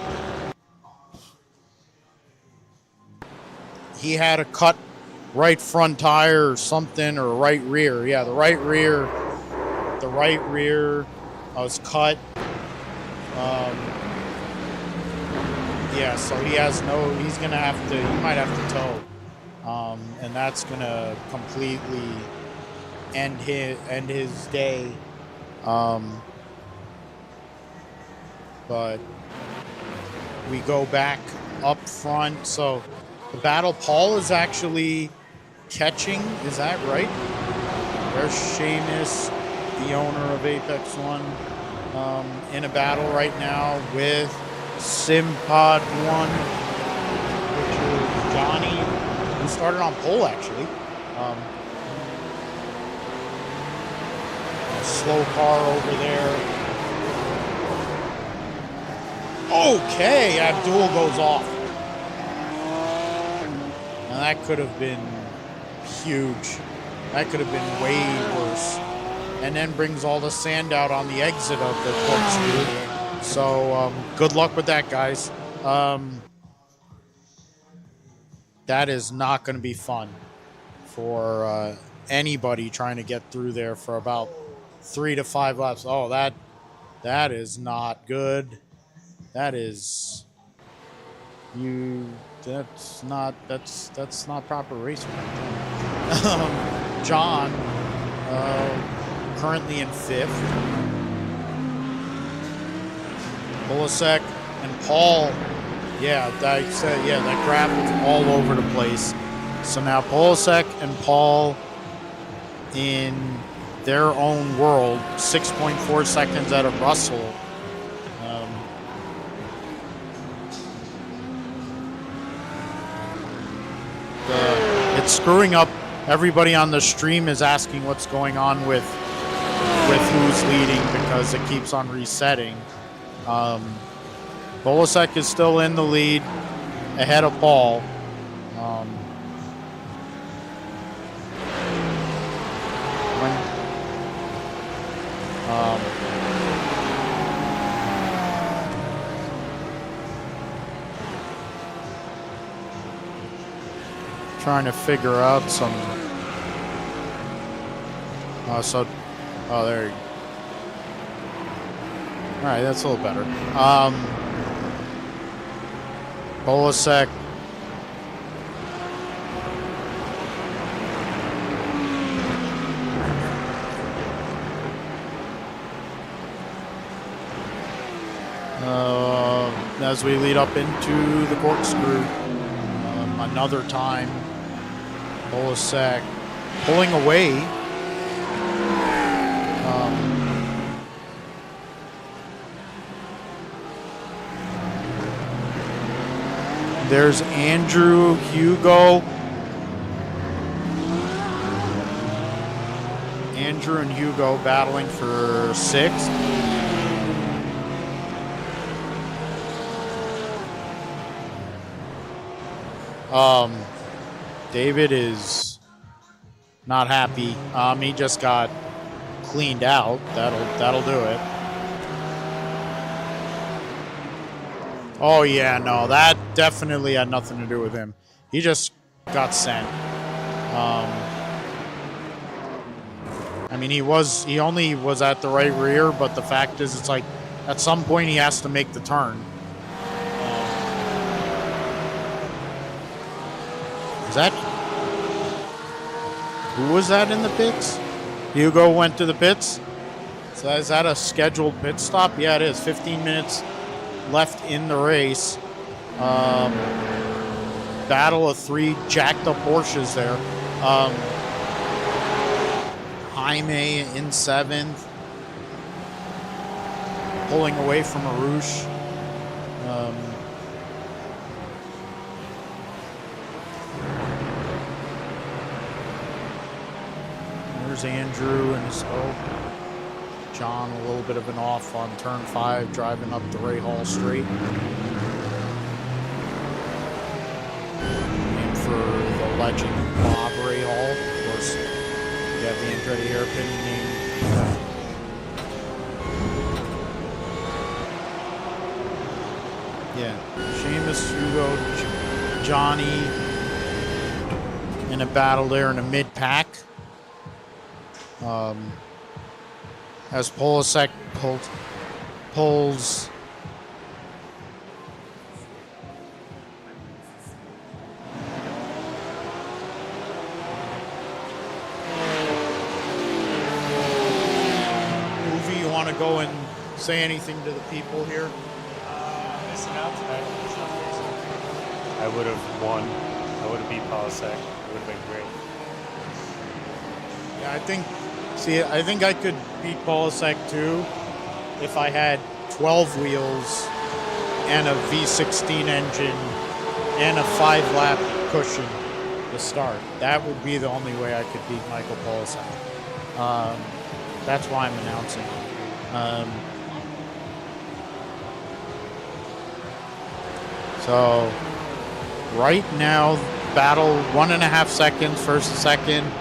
He had a cut right front tire or something, or right rear. Yeah, the right rear. The right rear was cut. Yeah, so he has no. He's gonna have to. He might have to tow, and that's gonna completely end his day. But we go back up front. So the battle, Paul is actually catching. Is that right? There's Seamus, the owner of Apex One, in a battle right now with Simpod 1, which is Johnny, who started on pole actually. Slow car over there. Okay, Abdul goes off. Now that could have been huge. That could have been way worse. And then brings all the sand out on the exit of the corkscrew. So good luck with that, guys. That is not going to be fun for anybody trying to get through there for about 3 to 5 laps. Oh, that is not good. That is that's not proper racing. John currently in 5th. Polasek and Paul, that gravel's all over the place. So now Polasek and Paul in their own world, 6.4 seconds out of Russell. It's screwing up. Everybody on the stream is asking what's going on with who's leading because it keeps on resetting. Polasek is still in the lead, ahead of Paul. Trying to figure out some. Oh, there you go. All right, that's a little better. Polasek. As we lead up into the corkscrew, another time, Polasek pulling away. There's Andrew Hugo. Andrew and Hugo battling for 6th. David is not happy. He just got cleaned out. That'll do it. Oh yeah, no, that definitely had nothing to do with him. He just got sent. I mean, he only was at the right rear, but the fact is, it's like at some point he has to make the turn. Who was that in the pits? Hugo went to the pits. So is that a scheduled pit stop? Yeah, it is. 15 minutes left in the race. Battle of 3 jacked up Porsches there. Jaime in 7th. Pulling away from Arush. There's Andrew and his John, a little bit of an off on turn 5, driving up the Ray Hall straight. And for the legend Bob Ray Hall, of course, you have the Andretti hairpin name. Yeah, Seamus, Hugo, Johnny in a battle there in a mid-pack. As Polasek pulls Movie, you want to go and say anything to the people here? Missing out tonight. I would have won. I would have beat Polasek. It would have been great. Yeah, I think I could beat Polasek too if I had 12 wheels and a V16 engine and a 5-lap cushion to start. That would be the only way I could beat Michael Polasek. That's why I'm announcing. So right now, battle 1.5 seconds, first and second.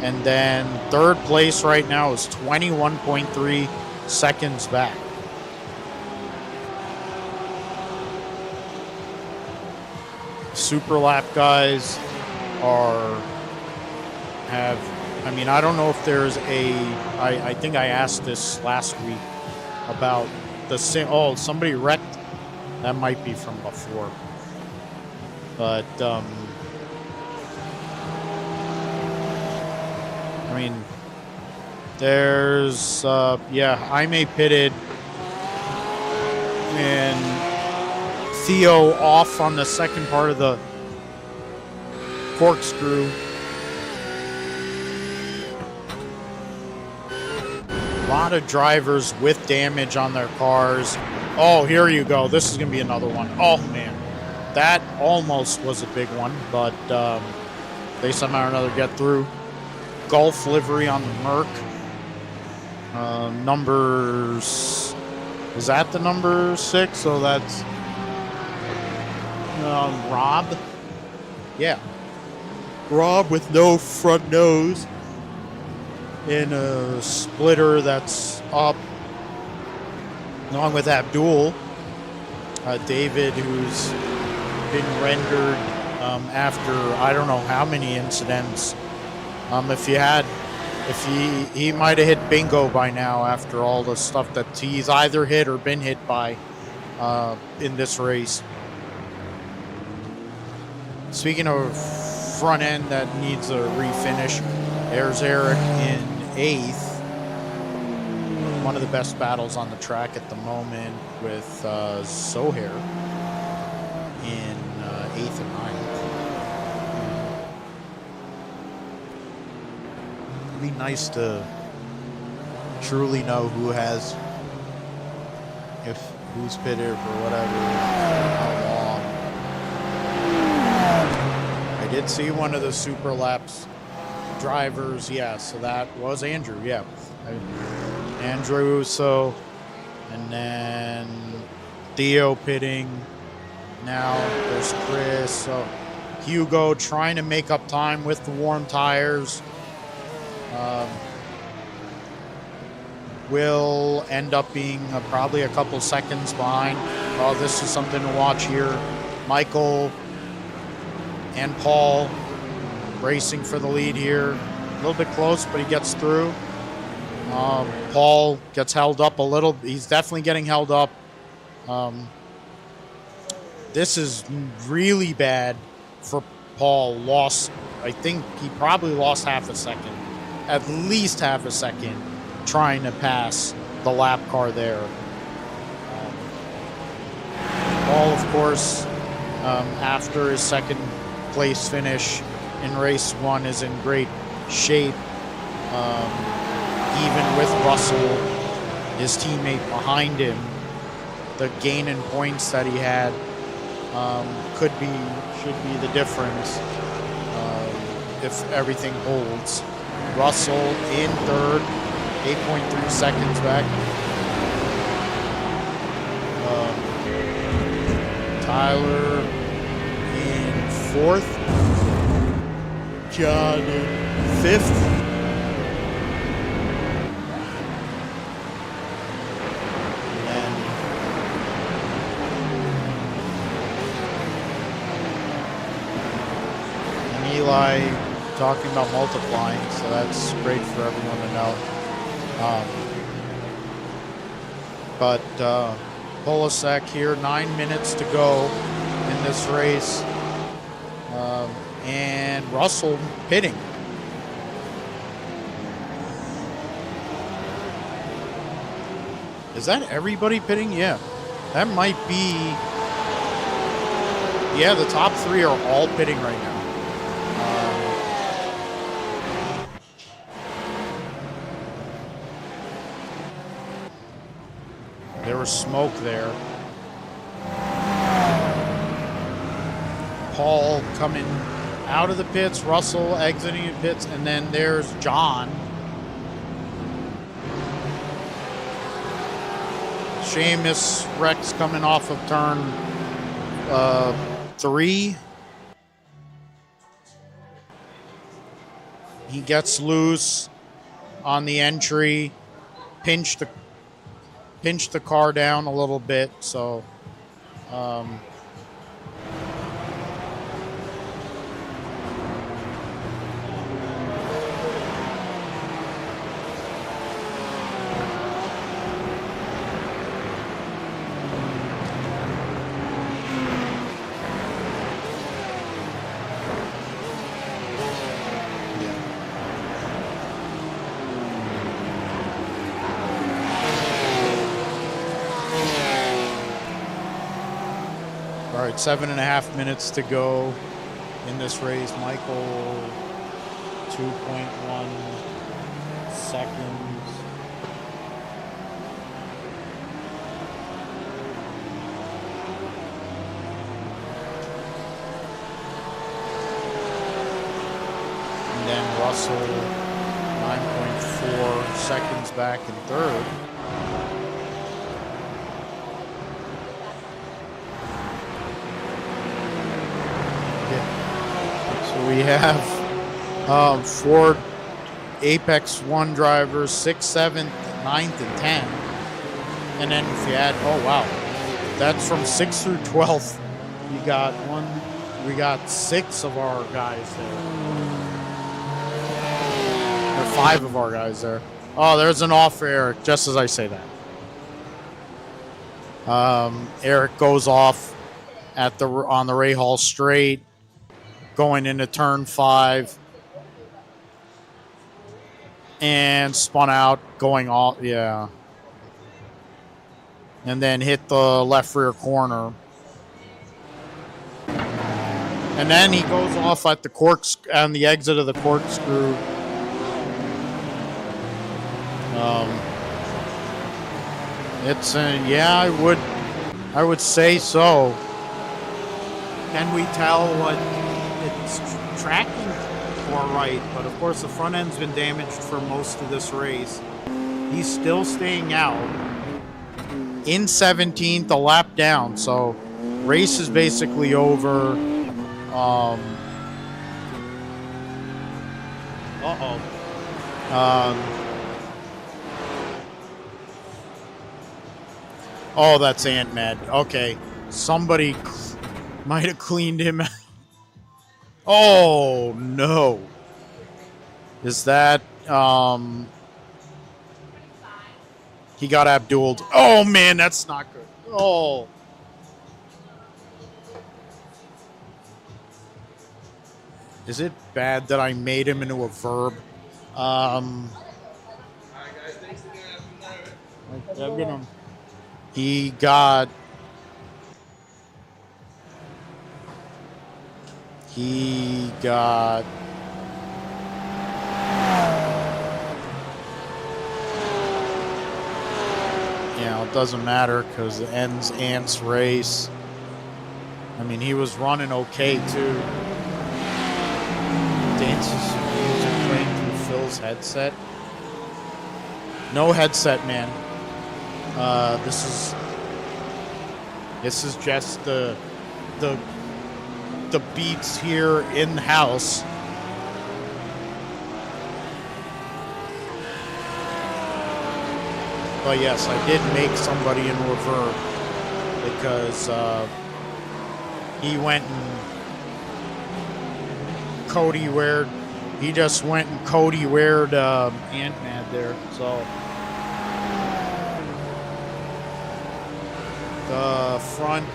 And then third place right now is 21.3 seconds back. Superlap guys I mean, I don't know if there's I think I asked this last week about somebody wrecked. That might be from before. But, I mean, there's, Jaime pitted and Theo off on the second part of the corkscrew. A lot of drivers with damage on their cars. Oh, here you go. This is going to be another one. Oh, man. That almost was a big one, but they somehow or another get through. Gulf livery on the Merc. Numbers. Is that the number 6? So that's Rob. Yeah. Rob with no front nose. In a splitter that's up. Along with Abdul. David, who's been rendered after I don't know how many incidents. He might have hit bingo by now after all the stuff that he's either hit or been hit by in this race. Speaking of front end that needs a refinish, there's Eric in 8th. One of the best battles on the track at the moment with Sohair in 8th and 9th. It'd be nice to truly know who's pitted for whatever, how long. I did see one of the Superlaps drivers, yeah, so that was Andrew, yeah. Andrew, so, and then Theo pitting. Now there's Chris, so Hugo trying to make up time with the warm tires. Will end up being probably a couple seconds behind. Oh, this is something to watch here. Michael and Paul racing for the lead here. A little bit close, but he gets through. Paul gets held up a little. He's definitely getting held up. This is really bad for Paul. I think he probably lost half a second. At least half a second trying to pass the lap car there. Paul, of course, after his second place finish in race 1 is in great shape. Even with Russell, his teammate behind him, the gain in points that he had should be the difference if everything holds. Russell in 3rd, 8.3 seconds back. Tyler in 4th. John in 5th. And Eli talking about multiplying, so that's great for everyone to know. But Polasek here, 9 minutes to go in this race. And Russell pitting. Is that everybody pitting? Yeah. That might be... Yeah, the top 3 are all pitting right now. There was smoke there. Paul coming out of the pits, Russell exiting the pits, and then there's John. Seamus Rex coming off of turn 3. He gets loose on the entry, pinched the car down a little bit, so all right, 7.5 minutes to go in this race. Michael, 2.1 seconds. And then Russell, 9.4 seconds back in 3rd. We have 4 Apex 1 drivers, 6th, 7th, 9th, and 10th. And then if you add, oh wow, that's from 6th through 12th. You got 1, We got 6 of our guys there. Or 5 of our guys there. Oh, there's an off for Eric, just as I say that. Eric goes off on the Ray Hall straight, going into turn 5. And spun out, going off, yeah. And then hit the left rear corner. And then he goes off at the on the exit of the corkscrew. It's yeah, I would say so. Can we tell what it's tracking for right? But of course the front end's been damaged for most of this race. He's still staying out. In 17th, a lap down, so race is basically over. Oh, that's Ant Mad. Okay. Somebody might have cleaned him out. Oh, no. Is that, he got Abdul'd. Oh, man, that's not good. Oh. Is it bad that I made him into a verb? He got... Yeah, it doesn't matter because it ends Ant's race. I mean, he was running okay, too. Dance's music playing through Phil's headset. No headset, man. This is just the beats here in the house. But yes, I did make somebody in reverb because he went and Cody Weird. He just went and Cody Weird Ant-Man there. So the front.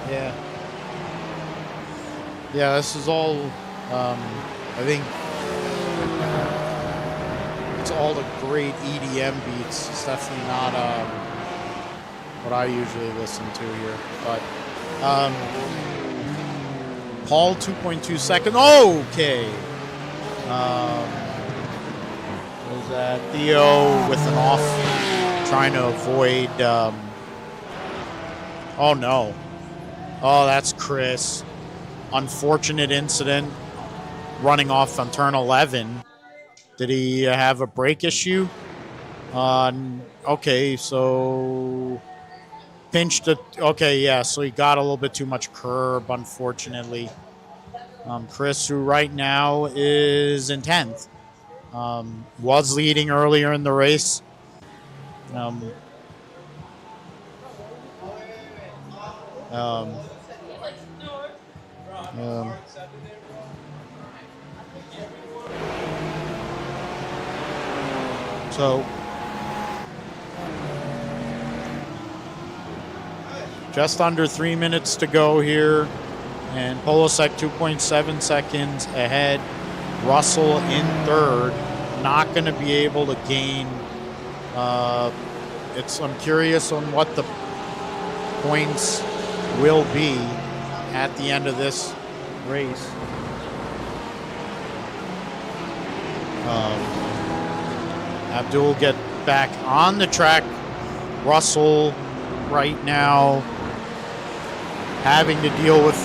Yeah. Yeah, this is all, I think, it's all the great EDM beats. It's definitely not what I usually listen to here. But, Paul, 2.2 seconds. Oh, okay. What was that? Theo with an off, trying to avoid, oh, no. Oh, that's Chris. Unfortunate incident running off on turn 11. Did he have a brake issue? Okay, so pinched it. Okay, yeah, so he got a little bit too much curb, unfortunately. Chris, who right now is in 10th, was leading earlier in the race. So just under 3 minutes to go here, and Polosek 2.7 seconds ahead. Russell in third, not going to be able to gain. I'm curious on what the points will be at the end of this race. Abdul get back on the track. Russell right now having to deal with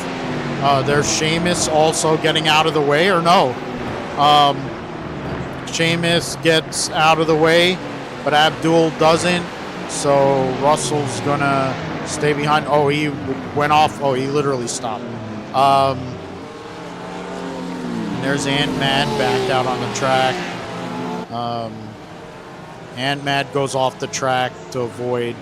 there's Seamus also getting out of the way, or no? Seamus gets out of the way, but Abdul doesn't. So Russell's gonna stay behind. Oh, he went off. Oh, he literally stopped. There's Ant-Man back out on the track. And Mad goes off the track to avoid.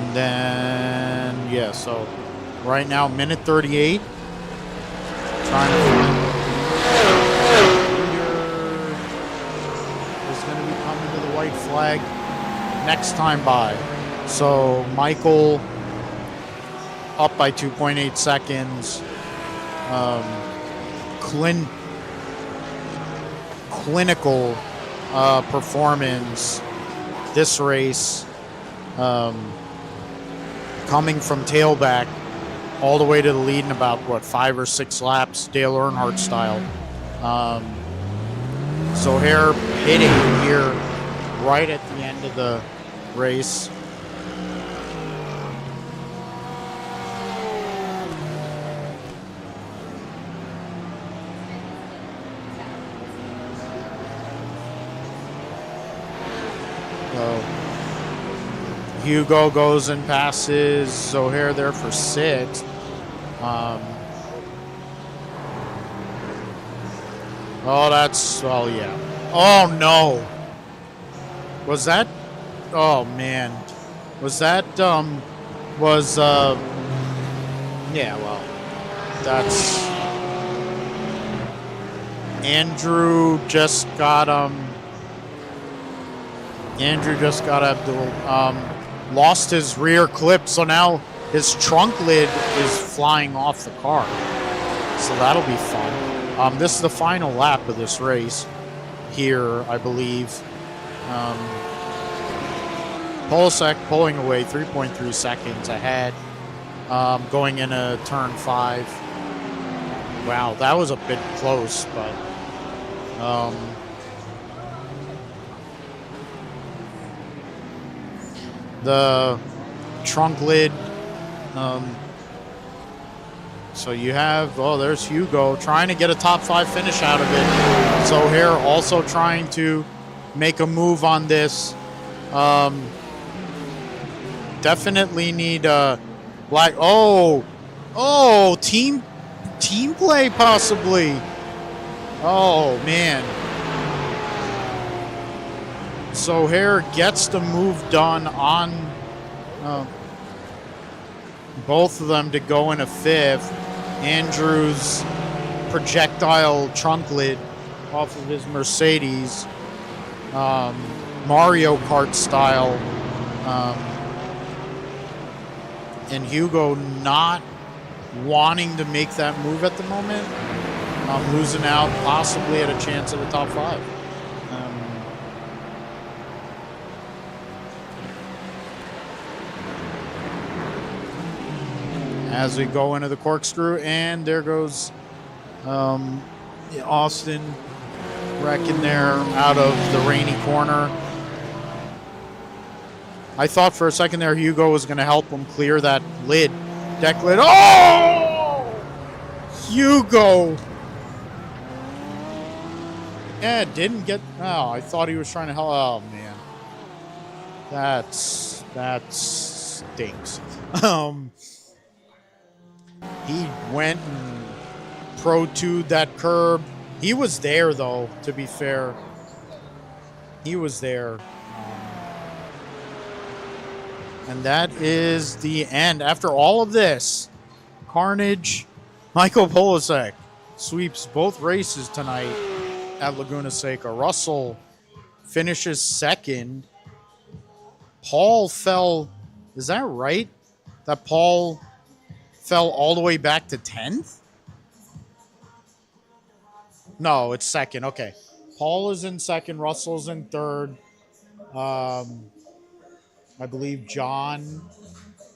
And then, yeah, so right now, minute 38. Trying to find is going to be coming to the white flag next time by. So Michael up by 2.8 seconds. Clinical performance this race. Coming from tailback all the way to the lead in about, 5 or 6 laps, Dale Earnhardt style. So Hare hitting here right at the end of the race. Hugo goes and passes Zohair there for 6th. Yeah. Oh, no. Was that? Oh, man. Was that, yeah, well, that's... Andrew just got Abdul, lost his rear clip, so now his trunk lid is flying off the car. So that'll be fun. This is the final lap of this race here, I believe. Polasek pulling away 3.3 seconds ahead, going into turn 5. Wow, that was a bit close, but the trunk lid. So you have, there's Hugo trying to get a top 5 finish out of it. So Hare also trying to make a move on this. Definitely need black. Team play possibly. Oh man. So Hare gets the move done on both of them to go in a 5th. Andrew's projectile trunk lid off of his Mercedes, Mario Kart style, and Hugo not wanting to make that move at the moment, losing out possibly at a chance at the top 5. As we go into the corkscrew, and there goes Austin wrecking there out of the rainy corner. I thought for a second there Hugo was going to help him clear that lid, deck lid. Oh! Hugo! Yeah, didn't get. Oh, I thought he was trying to help. Oh man, that stinks. He went and Pro 2'd that curb. He was there, though, to be fair. He was there. And that is the end. After all of this, carnage, Michael Polasek sweeps both races tonight at Laguna Seca. Russell finishes 2nd. Paul fell. Is that right? That Paul fell all the way back to 10th? No, it's 2nd. Okay. Paul is in 2nd. Russell's in 3rd. I believe John.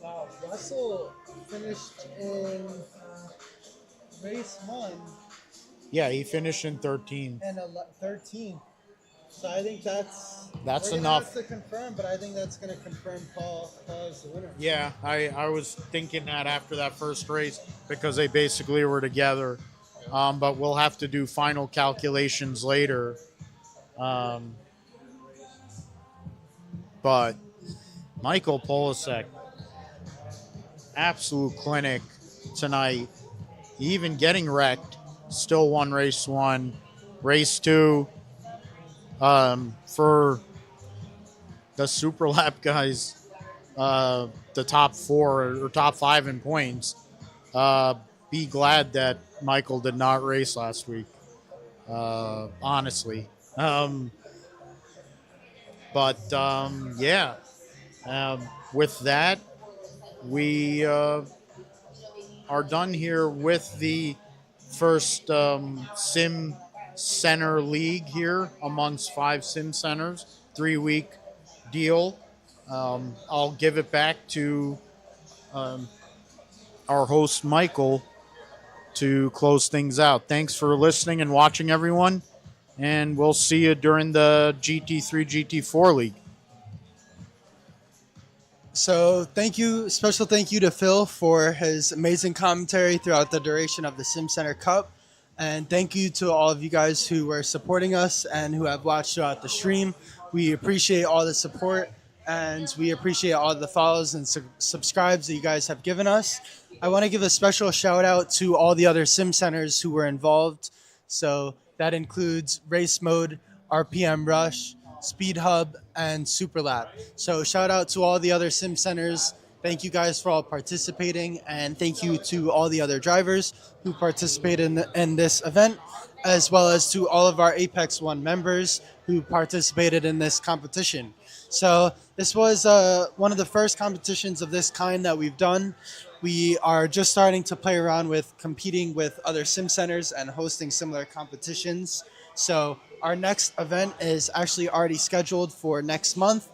Wow, Russell finished in race 1. Yeah, he finished in 13th. And 13th. So I think that's enough to confirm, but I think that's going to confirm Paul as the winner. Yeah, I was thinking that after that first race because they basically were together. But we'll have to do final calculations later. But Michael Polasek, absolute clinic tonight. Even getting wrecked, still won race 1. Race 2, for the Superlap guys, the top 4 or top 5 in points, be glad that Michael did not race last week, honestly. Yeah. With that, we are done here with the first Sim Center League here amongst 5 Sim Centers, 3-week deal. I'll give it back to our host, Michael, to close things out. Thanks for listening and watching, everyone, and we'll see you during the GT3, GT4 League. So special thank you to Phil for his amazing commentary throughout the duration of the Sim Center Cup. And thank you to all of you guys who were supporting us and who have watched throughout the stream. We appreciate all the support, and we appreciate all the follows and subscribes that you guys have given us. I want to give a special shout out to all the other Sim Centers who were involved. So that includes Race Mode, RPM Rush, Speedhub, and Superlap. So shout out to all the other Sim Centers. Thank you guys for all participating, and thank you to all the other drivers who participated in this event, as well as to all of our Apex One members who participated in this competition. So this was one of the first competitions of this kind that we've done. We are just starting to play around with competing with other Sim Centers and hosting similar competitions. So our next event is actually already scheduled for next month.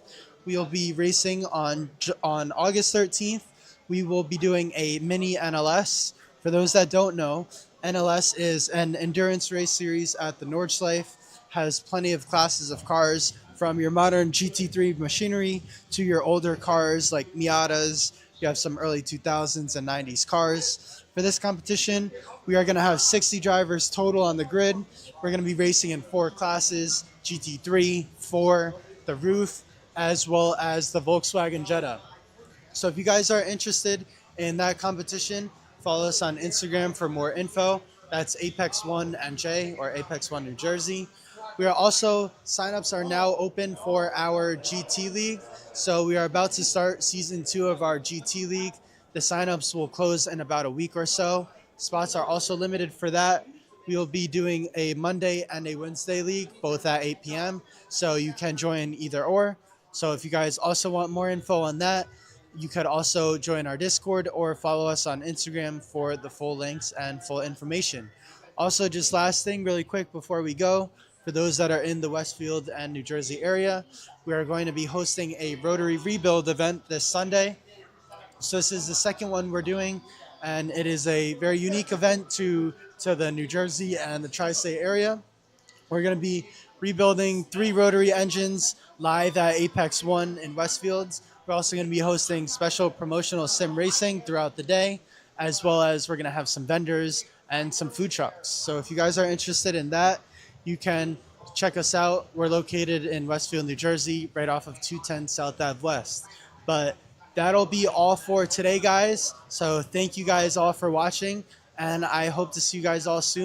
We will be racing on August 13th. We will be doing a mini NLS. For those that don't know, NLS is an endurance race series at the Nordschleife, has plenty of classes of cars from your modern GT3 machinery to your older cars like Miatas. You have some early 2000s and 90s cars. For this competition, we are going to have 60 drivers total on the grid. We're going to be racing in 4 classes, GT3, 4, the Roof, as well as the Volkswagen Jetta. So if you guys are interested in that competition, follow us on Instagram for more info. That's Apex One NJ or Apex One New Jersey. We are also, signups are now open for our GT League. So we are about to start season 2 of our GT League. The signups will close in about a week or so. Spots are also limited for that. We will be doing a Monday and a Wednesday league, both at 8 p.m. So you can join either or. So if you guys also want more info on that, you could also join our Discord or follow us on Instagram for the full links and full information. Also, just last thing really quick before we go, for those that are in the Westfield and New Jersey area, we are going to be hosting a Rotary Rebuild event this Sunday. So this is the second one we're doing, and it is a very unique event to the New Jersey and the tri-state area. We're going to be rebuilding 3 rotary engines live at Apex One in Westfield. We're also going to be hosting special promotional sim racing throughout the day, as well as we're going to have some vendors and some food trucks. So if you guys are interested in that, you can check us out. We're located in Westfield, New Jersey, right off of 210 South Ave West. But that'll be all for today, guys. So thank you guys all for watching, and I hope to see you guys all soon.